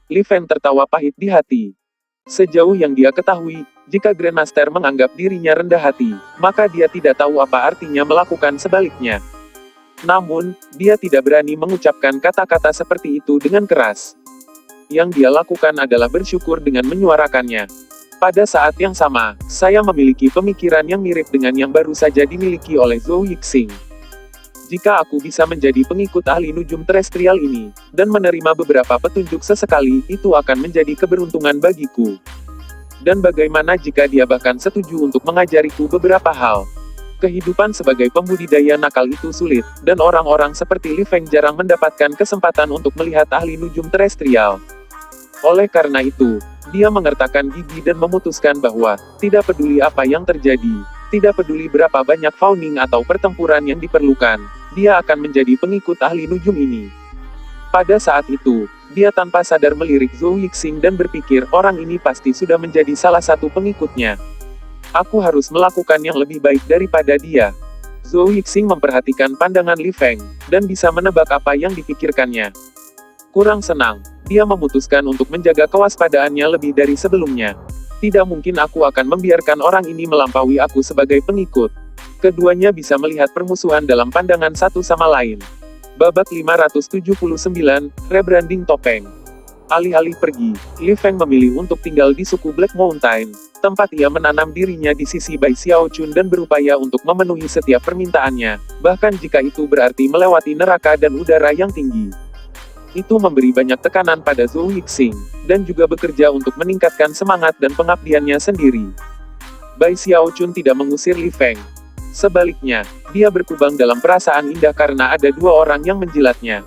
Li Feng tertawa pahit di hati. Sejauh yang dia ketahui, jika Grandmaster menganggap dirinya rendah hati, maka dia tidak tahu apa artinya melakukan sebaliknya. Namun, dia tidak berani mengucapkan kata-kata seperti itu dengan keras. Yang dia lakukan adalah bersyukur dengan menyuarakannya. Pada saat yang sama, saya memiliki pemikiran yang mirip dengan yang baru saja dimiliki oleh Zhou Yixing. Jika aku bisa menjadi pengikut ahli nujum terestrial ini, dan menerima beberapa petunjuk sesekali, itu akan menjadi keberuntungan bagiku. Dan bagaimana jika dia bahkan setuju untuk mengajariku beberapa hal? Kehidupan sebagai pembudidaya nakal itu sulit, dan orang-orang seperti Li Feng jarang mendapatkan kesempatan untuk melihat ahli nujum terestrial. Oleh karena itu, dia mengertakkan gigi dan memutuskan bahwa, tidak peduli apa yang terjadi, tidak peduli berapa banyak fauning atau pertempuran yang diperlukan, dia akan menjadi pengikut ahli nujum ini. Pada saat itu, dia tanpa sadar melirik Zhou Yixing dan berpikir orang ini pasti sudah menjadi salah satu pengikutnya. Aku harus melakukan yang lebih baik daripada dia. Zhou Yixing memperhatikan pandangan Li Feng, dan bisa menebak apa yang dipikirkannya. Kurang senang, dia memutuskan untuk menjaga kewaspadaannya lebih dari sebelumnya. Tidak mungkin aku akan membiarkan orang ini melampaui aku sebagai pengikut. Keduanya bisa melihat permusuhan dalam pandangan satu sama lain. Babak 579, Rebranding Topeng. Alih-alih pergi, Li Feng memilih untuk tinggal di suku Black Mountain, tempat ia menanam dirinya di sisi Bai Xiaochun dan berupaya untuk memenuhi setiap permintaannya, bahkan jika itu berarti melewati neraka dan udara yang tinggi. Itu memberi banyak tekanan pada Zhou Yixing, dan juga bekerja untuk meningkatkan semangat dan pengabdiannya sendiri. Bai Xiaochun tidak mengusir Li Feng. Sebaliknya, dia berkubang dalam perasaan indah karena ada dua orang yang menjilatnya.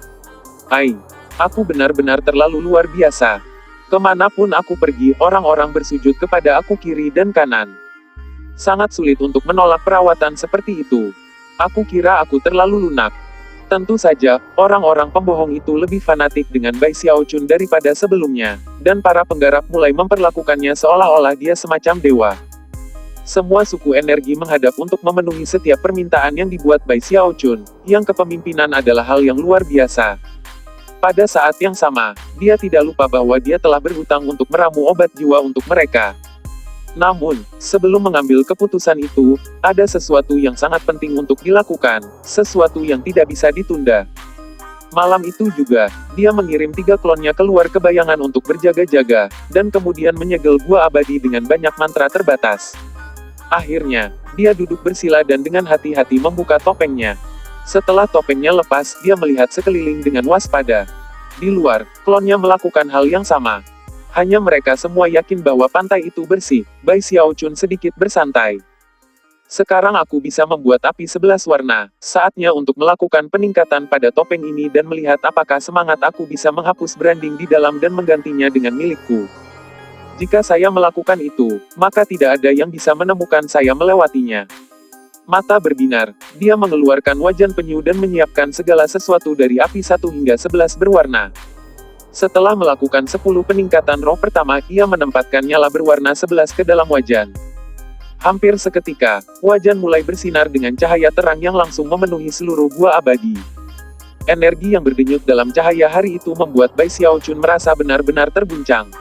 Ai, aku benar-benar terlalu luar biasa. Kemanapun aku pergi, orang-orang bersujud kepada aku kiri dan kanan. Sangat sulit untuk menolak perawatan seperti itu. Aku kira aku terlalu lunak. Tentu saja, orang-orang pembohong itu lebih fanatik dengan Bai Xiaochun daripada sebelumnya, dan para penggarap mulai memperlakukannya seolah-olah dia semacam dewa. Semua suku energi menghadap untuk memenuhi setiap permintaan yang dibuat Bai Xiaochun, yang kepemimpinan adalah hal yang luar biasa. Pada saat yang sama, dia tidak lupa bahwa dia telah berhutang untuk meramu obat jiwa untuk mereka. Namun, sebelum mengambil keputusan itu, ada sesuatu yang sangat penting untuk dilakukan, sesuatu yang tidak bisa ditunda. Malam itu juga, dia mengirim 3 klonnya keluar ke bayangan untuk berjaga-jaga, dan kemudian menyegel gua abadi dengan banyak mantra terbatas. Akhirnya, dia duduk bersila dan dengan hati-hati membuka topengnya. Setelah topengnya lepas, dia melihat sekeliling dengan waspada. Di luar, klonnya melakukan hal yang sama. Hanya mereka semua yakin bahwa pantai itu bersih. Bai Xiaochun sedikit bersantai. Sekarang aku bisa membuat api 11 warna. Saatnya untuk melakukan peningkatan pada topeng ini dan melihat apakah semangat aku bisa menghapus branding di dalam dan menggantinya dengan milikku. Jika saya melakukan itu, maka tidak ada yang bisa menemukan saya melewatinya. Mata berbinar, dia mengeluarkan wajan penyu dan menyiapkan segala sesuatu dari api 1 hingga 11 berwarna. Setelah melakukan 10 peningkatan roh pertama, ia menempatkan nyala berwarna 11 ke dalam wajan. Hampir seketika, wajan mulai bersinar dengan cahaya terang yang langsung memenuhi seluruh gua abadi. Energi yang berdenyut dalam cahaya hari itu membuat Bai Xiaochun merasa benar-benar terguncang.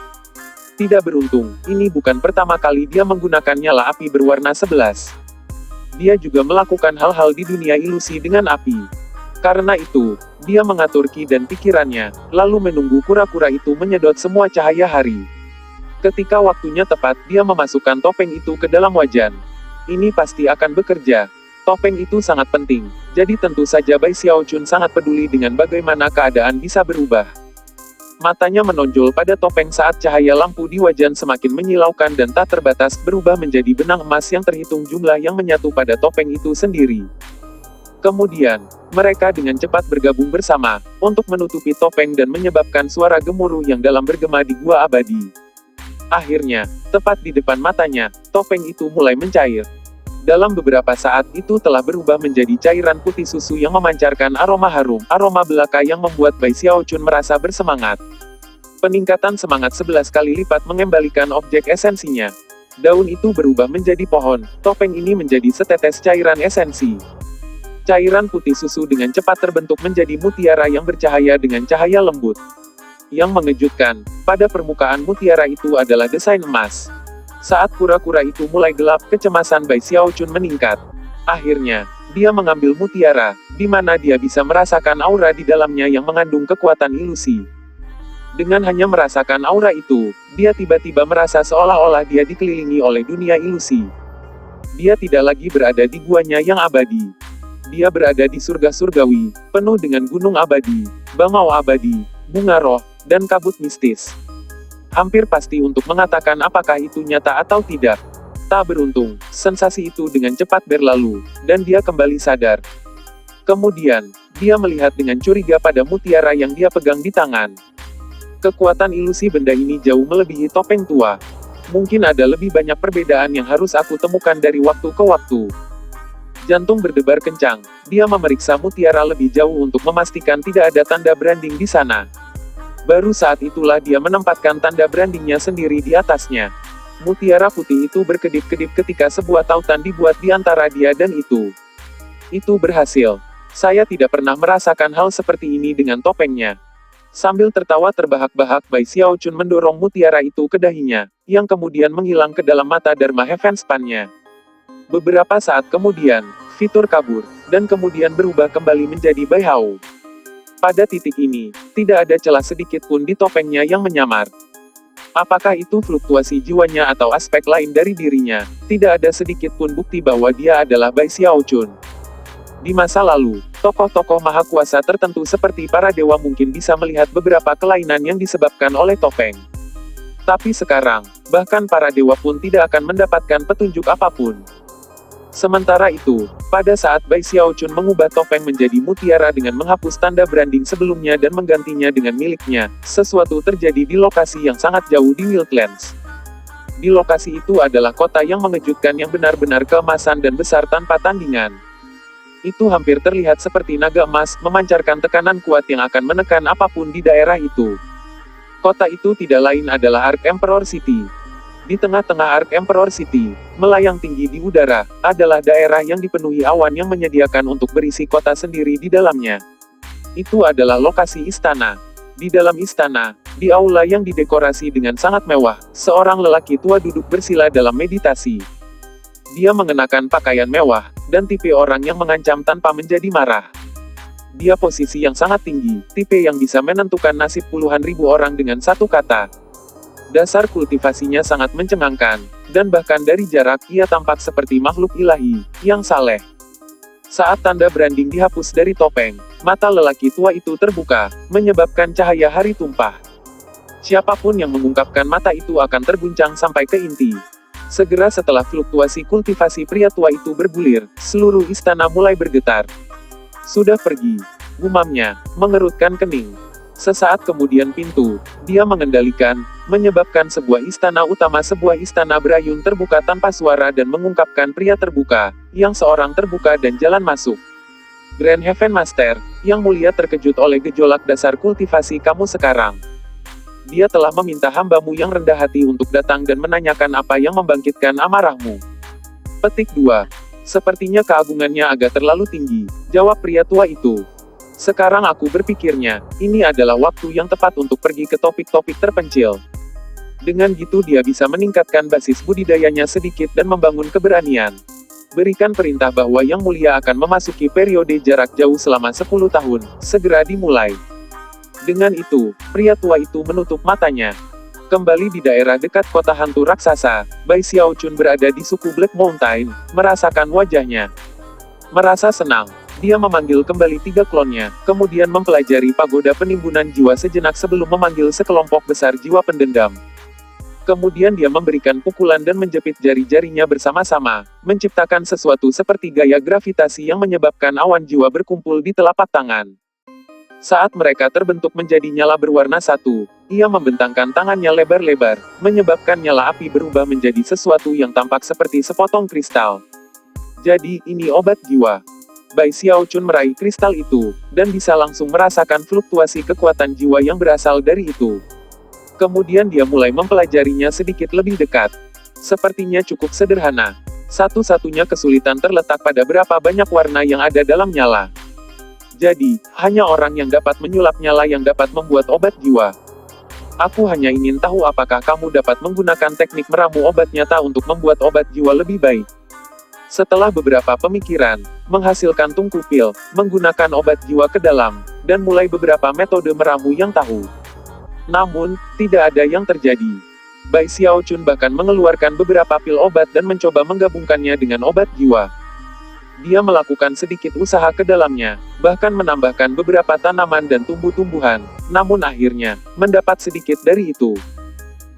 Tidak beruntung, ini bukan pertama kali dia menggunakan nyala api berwarna 11. Dia juga melakukan hal-hal di dunia ilusi dengan api. Karena itu, dia mengatur ki dan pikirannya, lalu menunggu kura-kura itu menyedot semua cahaya hari. Ketika waktunya tepat, dia memasukkan topeng itu ke dalam wajan. Ini pasti akan bekerja. Topeng itu sangat penting, jadi tentu saja Bai Xiaochun sangat peduli dengan bagaimana keadaan bisa berubah. Matanya menonjol pada topeng saat cahaya lampu di wajan semakin menyilaukan dan tak terbatas berubah menjadi benang emas yang terhitung jumlah yang menyatu pada topeng itu sendiri. Kemudian, mereka dengan cepat bergabung bersama, untuk menutupi topeng dan menyebabkan suara gemuruh yang dalam bergema di gua abadi. Akhirnya, tepat di depan matanya, topeng itu mulai mencair. Dalam beberapa saat itu telah berubah menjadi cairan putih susu yang memancarkan aroma harum, aroma belaka yang membuat Bai Xiaochun merasa bersemangat. Peningkatan semangat 11 kali lipat mengembalikan objek esensinya. Daun itu berubah menjadi pohon, topeng ini menjadi setetes cairan esensi. Cairan putih susu dengan cepat terbentuk menjadi mutiara yang bercahaya dengan cahaya lembut. Yang mengejutkan, pada permukaan mutiara itu adalah desain emas. Saat kura-kura itu mulai gelap, kecemasan Bai Xiaochun meningkat. Akhirnya, dia mengambil mutiara, di mana dia bisa merasakan aura di dalamnya yang mengandung kekuatan ilusi. Dengan hanya merasakan aura itu, dia tiba-tiba merasa seolah-olah dia dikelilingi oleh dunia ilusi. Dia tidak lagi berada di guanya yang abadi. Dia berada di surga surgawi, penuh dengan gunung abadi, bangau abadi, bunga roh, dan kabut mistis. Hampir pasti untuk mengatakan apakah itu nyata atau tidak. Tak beruntung, sensasi itu dengan cepat berlalu, dan dia kembali sadar. Kemudian, dia melihat dengan curiga pada mutiara yang dia pegang di tangan. Kekuatan ilusi benda ini jauh melebihi topeng tua. Mungkin ada lebih banyak perbedaan yang harus aku temukan dari waktu ke waktu. Jantung berdebar kencang, dia memeriksa mutiara lebih jauh untuk memastikan tidak ada tanda branding di sana. Baru saat itulah dia menempatkan tanda brandingnya sendiri di atasnya. Mutiara putih itu berkedip-kedip ketika sebuah tautan dibuat di antara dia dan itu. Itu berhasil. Saya tidak pernah merasakan hal seperti ini dengan topengnya. Sambil tertawa terbahak-bahak, Bai Xiaochun mendorong mutiara itu ke dahinya, yang kemudian menghilang ke dalam mata Dharma Heaven Span-nya. Beberapa saat kemudian, fitur kabur, dan kemudian berubah kembali menjadi Bai Hao. Pada titik ini, Tidak ada celah sedikit pun di topengnya yang menyamar. Apakah itu fluktuasi jiwanya atau aspek lain dari dirinya? Tidak ada sedikit pun bukti bahwa dia adalah Bai Xiaochun. Di masa lalu, tokoh-tokoh maha kuasa tertentu seperti para dewa mungkin bisa melihat beberapa kelainan yang disebabkan oleh topeng. Tapi sekarang, bahkan para dewa pun tidak akan mendapatkan petunjuk apapun. Sementara itu, pada saat Bai Xiaochun mengubah topeng menjadi mutiara dengan menghapus tanda branding sebelumnya dan menggantinya dengan miliknya, sesuatu terjadi di lokasi yang sangat jauh di Wildlands. Di lokasi itu adalah kota yang mengejutkan yang benar-benar keemasan dan besar tanpa tandingan. Itu hampir terlihat seperti naga emas, memancarkan tekanan kuat yang akan menekan apapun di daerah itu. Kota itu tidak lain adalah Ark Emperor City. Di tengah-tengah Ark Emperor City, melayang tinggi di udara, adalah daerah yang dipenuhi awan yang menyediakan untuk berisi kota sendiri di dalamnya. Itu adalah lokasi istana. Di dalam istana, di aula yang didekorasi dengan sangat mewah, seorang lelaki tua duduk bersila dalam meditasi. Dia mengenakan pakaian mewah, dan tipe orang yang mengancam tanpa menjadi marah. Dia posisi yang sangat tinggi, tipe yang bisa menentukan nasib puluhan ribu orang dengan satu kata. Dasar kultivasinya sangat mencengangkan, dan bahkan dari jarak ia tampak seperti makhluk ilahi, yang saleh. Saat tanda branding dihapus dari topeng, mata lelaki tua itu terbuka, menyebabkan cahaya hari tumpah. Siapapun yang mengungkapkan mata itu akan terguncang sampai ke inti. Segera setelah fluktuasi kultivasi pria tua itu bergulir, seluruh istana mulai bergetar. Sudah pergi, gumamnya, mengerutkan kening. Sesaat kemudian pintu, dia mengendalikan, menyebabkan sebuah istana berayun terbuka tanpa suara dan mengungkapkan pria terbuka, yang seorang terbuka dan jalan masuk. Grand Heaven Master, yang mulia terkejut oleh gejolak dasar kultivasi kamu sekarang. Dia telah meminta hambamu yang rendah hati untuk datang dan menanyakan apa yang membangkitkan amarahmu. Petik 2. Sepertinya keagungannya agak terlalu tinggi, jawab pria tua itu. Sekarang aku berpikirnya, ini adalah waktu yang tepat untuk pergi ke topik-topik terpencil. Dengan gitu dia bisa meningkatkan basis budidayanya sedikit dan membangun keberanian. Berikan perintah bahwa Yang Mulia akan memasuki periode jarak jauh selama 10 tahun, segera dimulai. Dengan itu, pria tua itu menutup matanya. Kembali di daerah dekat kota hantu raksasa, Bai Xiaochun berada di suku Black Mountain, merasakan wajahnya. Merasa senang, dia memanggil kembali 3 klonnya, kemudian mempelajari pagoda penimbunan jiwa sejenak sebelum memanggil sekelompok besar jiwa pendendam. Kemudian dia memberikan pukulan dan menjepit jari-jarinya bersama-sama, menciptakan sesuatu seperti gaya gravitasi yang menyebabkan awan jiwa berkumpul di telapak tangan. Saat mereka terbentuk menjadi nyala berwarna satu, ia membentangkan tangannya lebar-lebar, menyebabkan nyala api berubah menjadi sesuatu yang tampak seperti sepotong kristal. Jadi, ini obat jiwa. Bai Xiaochun meraih kristal itu, dan bisa langsung merasakan fluktuasi kekuatan jiwa yang berasal dari itu. Kemudian dia mulai mempelajarinya sedikit lebih dekat. Sepertinya cukup sederhana. Satu-satunya kesulitan terletak pada berapa banyak warna yang ada dalam nyala. Jadi, hanya orang yang dapat menyulap nyala yang dapat membuat obat jiwa. Aku hanya ingin tahu apakah kamu dapat menggunakan teknik meramu obat nyata untuk membuat obat jiwa lebih baik. Setelah beberapa pemikiran, menghasilkan tungku pil, menggunakan obat jiwa ke dalam, dan mulai beberapa metode meramu yang tahu. Namun, tidak ada yang terjadi. Bai Xiaochun bahkan mengeluarkan beberapa pil obat dan mencoba menggabungkannya dengan obat jiwa. Dia melakukan sedikit usaha ke dalamnya, bahkan menambahkan beberapa tanaman dan tumbuh-tumbuhan, namun akhirnya, mendapat sedikit dari itu.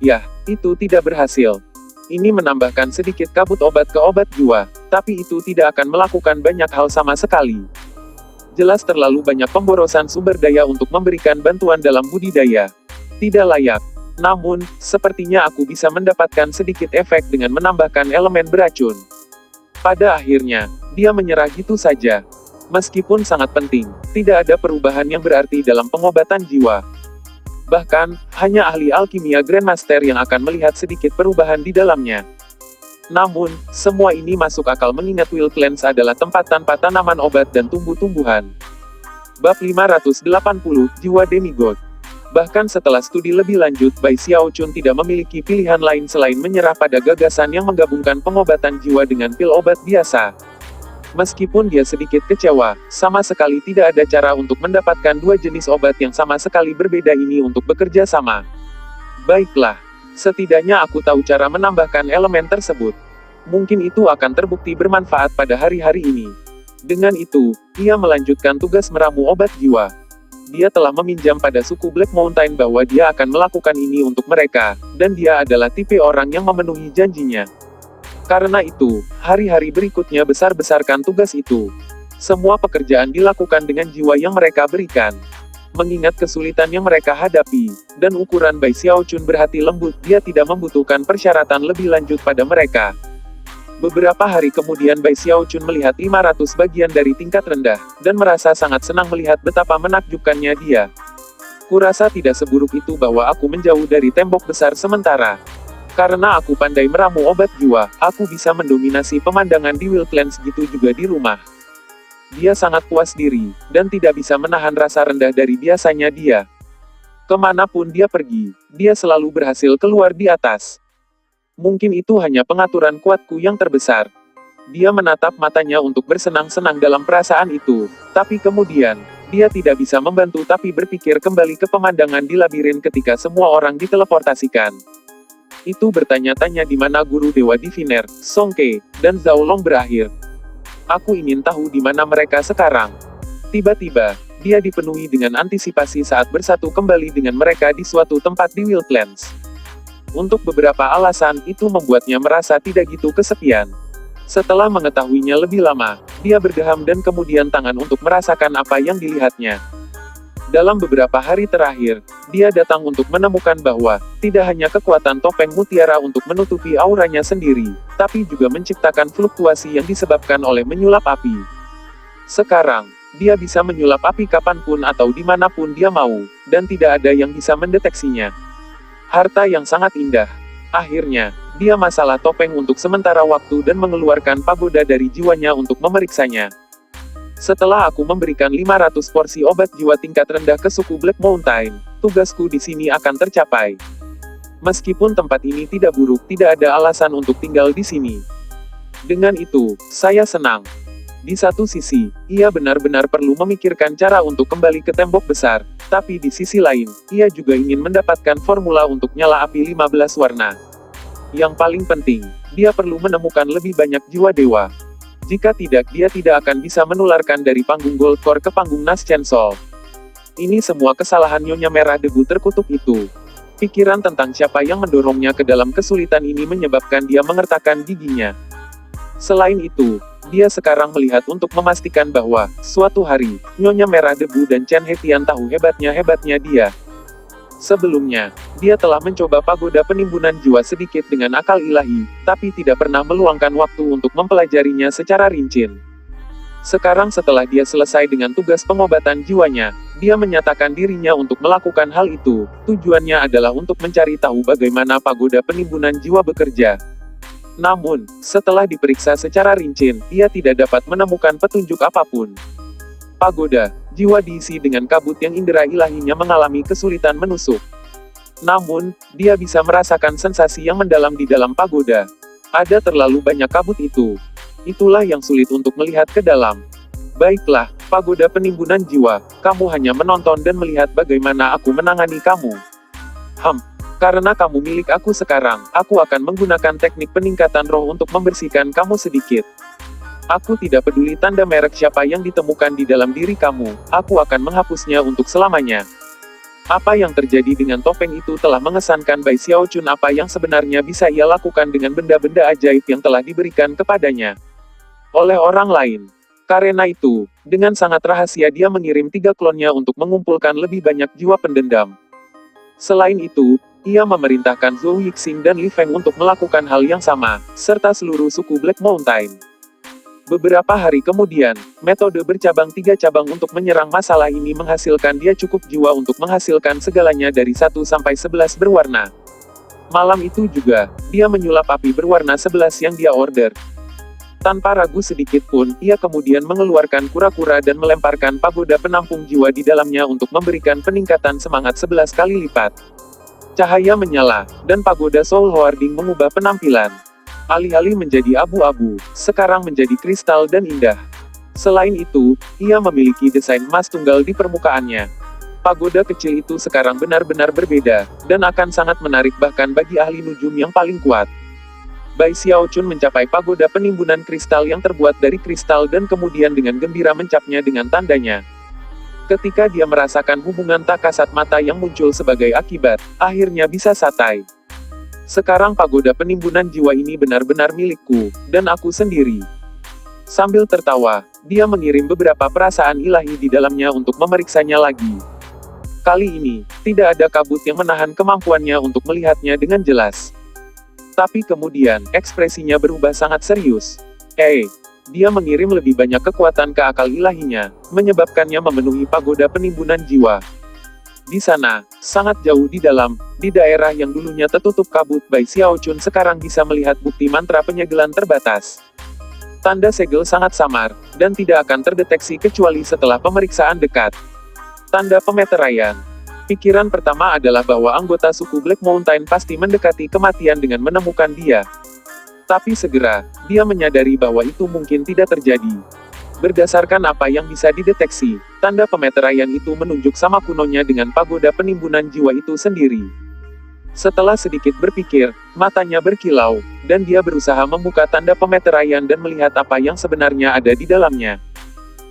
Yah, itu tidak berhasil. Ini menambahkan sedikit kabut obat ke obat jiwa, tapi itu tidak akan melakukan banyak hal sama sekali. Jelas terlalu banyak pemborosan sumber daya untuk memberikan bantuan dalam budidaya. Tidak layak. Namun, sepertinya aku bisa mendapatkan sedikit efek dengan menambahkan elemen beracun. Pada akhirnya, dia menyerah gitu saja. Meskipun sangat penting, tidak ada perubahan yang berarti dalam pengobatan jiwa. Bahkan, hanya ahli alkimia Grandmaster yang akan melihat sedikit perubahan di dalamnya. Namun, semua ini masuk akal mengingat Wildlands adalah tempat tanpa tanaman obat dan tumbuh-tumbuhan. Bab 580, Jiwa Demigod. Bahkan setelah studi lebih lanjut, Bai Xiaochun tidak memiliki pilihan lain selain menyerah pada gagasan yang menggabungkan pengobatan jiwa dengan pil obat biasa. Meskipun dia sedikit kecewa, sama sekali tidak ada cara untuk mendapatkan dua jenis obat yang sama sekali berbeda ini untuk bekerja sama. Baiklah, setidaknya aku tahu cara menambahkan elemen tersebut. Mungkin itu akan terbukti bermanfaat pada hari-hari ini. Dengan itu, ia melanjutkan tugas meramu obat jiwa. Dia telah meminjam pada suku Black Mountain bahwa dia akan melakukan ini untuk mereka, dan dia adalah tipe orang yang memenuhi janjinya. Karena itu, hari-hari berikutnya besar-besarkan tugas itu. Semua pekerjaan dilakukan dengan jiwa yang mereka berikan. Mengingat kesulitan yang mereka hadapi, dan ukuran Bai Xiaochun berhati lembut, dia tidak membutuhkan persyaratan lebih lanjut pada mereka. Beberapa hari kemudian Bai Xiaochun melihat 500 bagian dari tingkat rendah, dan merasa sangat senang melihat betapa menakjubkannya dia. Kurasa tidak seburuk itu bahwa aku menjauh dari tembok besar sementara. Karena aku pandai meramu obat jiwa, aku bisa mendominasi pemandangan di Wildlands, gitu juga di rumah. Dia sangat puas diri, dan tidak bisa menahan rasa rendah dari biasanya dia. Kemanapun dia pergi, dia selalu berhasil keluar di atas. Mungkin itu hanya pengaturan kuatku yang terbesar. Dia menatap matanya untuk bersenang-senang dalam perasaan itu, tapi kemudian, dia tidak bisa membantu tapi berpikir kembali ke pemandangan di labirin ketika semua orang diteleportasikan. Itu bertanya-tanya di mana guru Dewa Diviner, Song Ke, dan Zhao Long berakhir. Aku ingin tahu di mana mereka sekarang. Tiba-tiba, dia dipenuhi dengan antisipasi saat bersatu kembali dengan mereka di suatu tempat di Wildlands. Untuk beberapa alasan, itu membuatnya merasa tidak gitu kesepian. Setelah mengetahuinya lebih lama, dia bergeham dan kemudian tangan untuk merasakan apa yang dilihatnya. Dalam beberapa hari terakhir, dia datang untuk menemukan bahwa, tidak hanya kekuatan topeng mutiara untuk menutupi auranya sendiri, tapi juga menciptakan fluktuasi yang disebabkan oleh menyulap api. Sekarang, dia bisa menyulap api kapanpun atau dimanapun dia mau, dan tidak ada yang bisa mendeteksinya. Harta yang sangat indah. Akhirnya, dia masalah topeng untuk sementara waktu dan mengeluarkan pagoda dari jiwanya untuk memeriksanya. Setelah aku memberikan 500 porsi obat jiwa tingkat rendah ke suku Black Mountain, tugasku di sini akan tercapai. Meskipun tempat ini tidak buruk, tidak ada alasan untuk tinggal di sini. Dengan itu, saya senang. Di satu sisi, ia benar-benar perlu memikirkan cara untuk kembali ke tembok besar, tapi di sisi lain, ia juga ingin mendapatkan formula untuk nyala api 15 warna. Yang paling penting, dia perlu menemukan lebih banyak jiwa dewa. Jika tidak, dia tidak akan bisa menularkan dari panggung Gold Core ke panggung Naschen Soul. Ini semua kesalahan Nyonya Merah Debu terkutuk itu. Pikiran tentang siapa yang mendorongnya ke dalam kesulitan ini menyebabkan dia mengertakkan giginya. Selain itu, dia sekarang melihat untuk memastikan bahwa, suatu hari, Nyonya Merah Debu dan Chen Hetian tahu hebatnya dia. Sebelumnya, dia telah mencoba pagoda penimbunan jiwa sedikit dengan akal ilahi, tapi tidak pernah meluangkan waktu untuk mempelajarinya secara rinci. Sekarang setelah dia selesai dengan tugas pengobatan jiwanya, dia menyatakan dirinya untuk melakukan hal itu. Tujuannya adalah untuk mencari tahu bagaimana pagoda penimbunan jiwa bekerja. Namun, setelah diperiksa secara rinci, ia tidak dapat menemukan petunjuk apapun. Pagoda jiwa diisi dengan kabut yang indera ilahinya mengalami kesulitan menusuk. Namun, dia bisa merasakan sensasi yang mendalam di dalam pagoda. Ada terlalu banyak kabut itu. Itulah yang sulit untuk melihat ke dalam. Baiklah, pagoda penimbunan jiwa, kamu hanya menonton dan melihat bagaimana aku menangani kamu. Karena kamu milik aku sekarang, aku akan menggunakan teknik peningkatan roh untuk membersihkan kamu sedikit. Aku tidak peduli tanda merek siapa yang ditemukan di dalam diri kamu, aku akan menghapusnya untuk selamanya. Apa yang terjadi dengan topeng itu telah mengesankan Bai Xiaochun apa yang sebenarnya bisa ia lakukan dengan benda-benda ajaib yang telah diberikan kepadanya oleh orang lain. Karena itu, dengan sangat rahasia dia mengirim 3 klonnya untuk mengumpulkan lebih banyak jiwa pendendam. Selain itu, ia memerintahkan Zhou Yixing dan Li Feng untuk melakukan hal yang sama, serta seluruh suku Black Mountain. Beberapa hari kemudian, metode bercabang 3 cabang untuk menyerang masalah ini menghasilkan dia cukup jiwa untuk menghasilkan segalanya dari 1 sampai 11 berwarna. Malam itu juga, dia menyulap api berwarna 11 yang dia order. Tanpa ragu sedikit pun, ia kemudian mengeluarkan kura-kura dan melemparkan pagoda penampung jiwa di dalamnya untuk memberikan peningkatan semangat 11 kali lipat. Cahaya menyala, dan pagoda Soul Hoarding mengubah penampilan. Alih-alih menjadi abu-abu, sekarang menjadi kristal dan indah. Selain itu, ia memiliki desain emas tunggal di permukaannya. Pagoda kecil itu sekarang benar-benar berbeda, dan akan sangat menarik bahkan bagi ahli nujum yang paling kuat. Bai Xiaochun mencapai pagoda penimbunan kristal yang terbuat dari kristal dan kemudian dengan gembira mencapnya dengan tandanya. Ketika dia merasakan hubungan tak kasat mata yang muncul sebagai akibat, akhirnya bisa santai. Sekarang pagoda penimbunan jiwa ini benar-benar milikku, dan aku sendiri. Sambil tertawa, dia mengirim beberapa perasaan ilahi di dalamnya untuk memeriksanya lagi. Kali ini, tidak ada kabut yang menahan kemampuannya untuk melihatnya dengan jelas. Tapi kemudian, ekspresinya berubah sangat serius. Dia mengirim lebih banyak kekuatan ke akal ilahinya, menyebabkannya memenuhi pagoda penimbunan jiwa. Di sana, sangat jauh di dalam, di daerah yang dulunya tertutup kabut, Bai Xiaochun sekarang bisa melihat bukti mantra penyegelan terbatas. Tanda segel sangat samar, dan tidak akan terdeteksi kecuali setelah pemeriksaan dekat. Tanda pemeteraian. Pikiran pertama adalah bahwa anggota suku Black Mountain pasti mendekati kematian dengan menemukan dia. Tapi segera, dia menyadari bahwa itu mungkin tidak terjadi. Berdasarkan apa yang bisa dideteksi, tanda pemeteraian itu menunjuk sama kunonya dengan pagoda penimbunan jiwa itu sendiri. Setelah sedikit berpikir, matanya berkilau, dan dia berusaha membuka tanda pemeteraian dan melihat apa yang sebenarnya ada di dalamnya.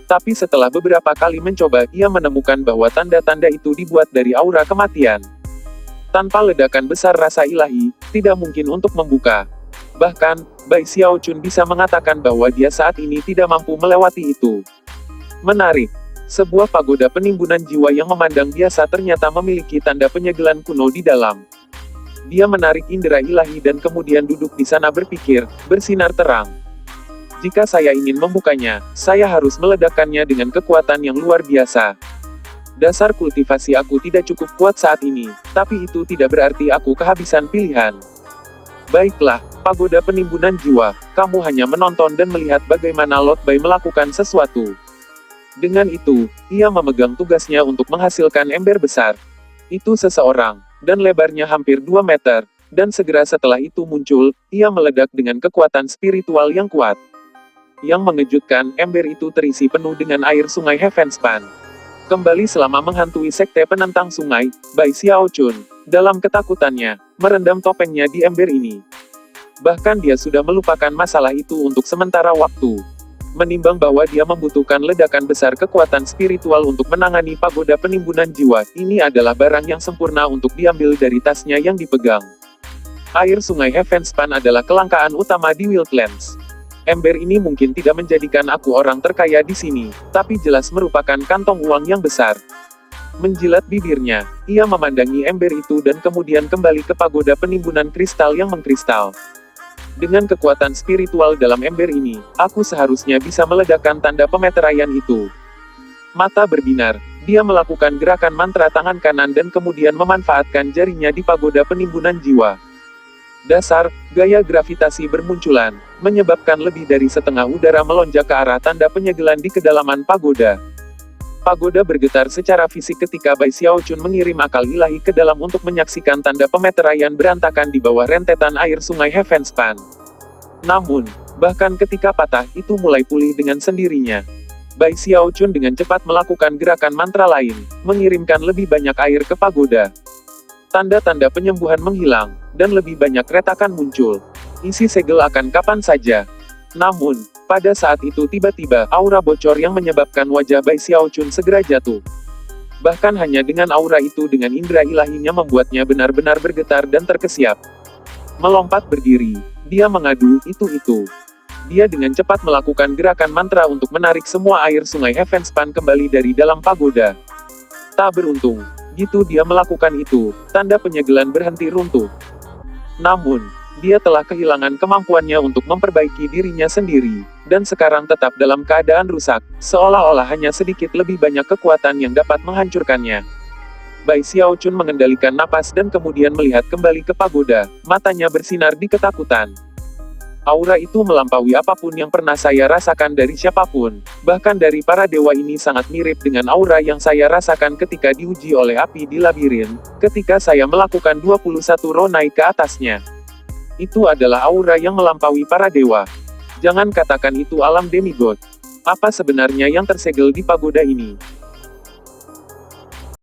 Tapi setelah beberapa kali mencoba, ia menemukan bahwa tanda-tanda itu dibuat dari aura kematian. Tanpa ledakan besar rasa ilahi, tidak mungkin untuk membuka. Bahkan, Bai Xiaochun bisa mengatakan bahwa dia saat ini tidak mampu melewati itu. Menarik. Sebuah pagoda penimbunan jiwa yang memandang biasa ternyata memiliki tanda penyegelan kuno di dalam. Dia menarik indera ilahi dan kemudian duduk di sana berpikir, bersinar terang. Jika saya ingin membukanya, saya harus meledakkannya dengan kekuatan yang luar biasa. Dasar kultivasi aku tidak cukup kuat saat ini, tapi itu tidak berarti aku kehabisan pilihan. Baiklah, pagoda penimbunan jiwa, kamu hanya menonton dan melihat bagaimana Lord Bai melakukan sesuatu. Dengan itu, ia memegang tugasnya untuk menghasilkan ember besar. Itu seseorang, dan lebarnya hampir 2 meter, dan segera setelah itu muncul, ia meledak dengan kekuatan spiritual yang kuat. Yang mengejutkan, ember itu terisi penuh dengan air sungai Heavenspan. Kembali selama menghantui sekte penentang sungai, Bai Xiaochun, dalam ketakutannya, merendam topengnya di ember ini. Bahkan dia sudah melupakan masalah itu untuk sementara waktu. Menimbang bahwa dia membutuhkan ledakan besar kekuatan spiritual untuk menangani pagoda penimbunan jiwa, ini adalah barang yang sempurna untuk diambil dari tasnya yang dipegang. Air sungai Heavenspan adalah kelangkaan utama di Wildlands. Ember ini mungkin tidak menjadikan aku orang terkaya di sini, tapi jelas merupakan kantong uang yang besar. Menjilat bibirnya, ia memandangi ember itu dan kemudian kembali ke pagoda penimbunan kristal yang mengkristal. Dengan kekuatan spiritual dalam ember ini, aku seharusnya bisa meledakkan tanda pemeteraian itu. Mata berbinar, dia melakukan gerakan mantra tangan kanan dan kemudian memanfaatkan jarinya di pagoda penimbunan jiwa. Dasar, gaya gravitasi bermunculan, menyebabkan lebih dari setengah udara melonjak ke arah tanda penyegelan di kedalaman pagoda. Pagoda bergetar secara fisik ketika Bai Xiaochun mengirim akal ilahi ke dalam untuk menyaksikan tanda pemeteraian berantakan di bawah rentetan air sungai Heavenspan. Namun, bahkan ketika patah, itu mulai pulih dengan sendirinya. Bai Xiaochun dengan cepat melakukan gerakan mantra lain, mengirimkan lebih banyak air ke pagoda. Tanda-tanda penyembuhan menghilang, dan lebih banyak retakan muncul. Isi segel akan kapan saja. Namun, pada saat itu tiba-tiba, aura bocor yang menyebabkan wajah Bai Xiaochun segera jatuh. Bahkan hanya dengan aura itu dengan indera ilahinya membuatnya benar-benar bergetar dan terkesiap. Melompat berdiri, dia mengadu, itu. Dia dengan cepat melakukan gerakan mantra untuk menarik semua air sungai Heavenspan kembali dari dalam pagoda. Tak beruntung, gitu dia melakukan itu, tanda penyegelan berhenti runtuh. Namun, dia telah kehilangan kemampuannya untuk memperbaiki dirinya sendiri, dan sekarang tetap dalam keadaan rusak, seolah-olah hanya sedikit lebih banyak kekuatan yang dapat menghancurkannya. Bai Xiaochun mengendalikan napas dan kemudian melihat kembali ke pagoda, matanya bersinar di ketakutan. Aura itu melampaui apapun yang pernah saya rasakan dari siapapun, bahkan dari para dewa ini sangat mirip dengan aura yang saya rasakan ketika diuji oleh api di labirin, ketika saya melakukan 21 roh naik ke atasnya. Itu adalah aura yang melampaui para dewa. Jangan katakan itu alam demigod. Apa sebenarnya yang tersegel di pagoda ini?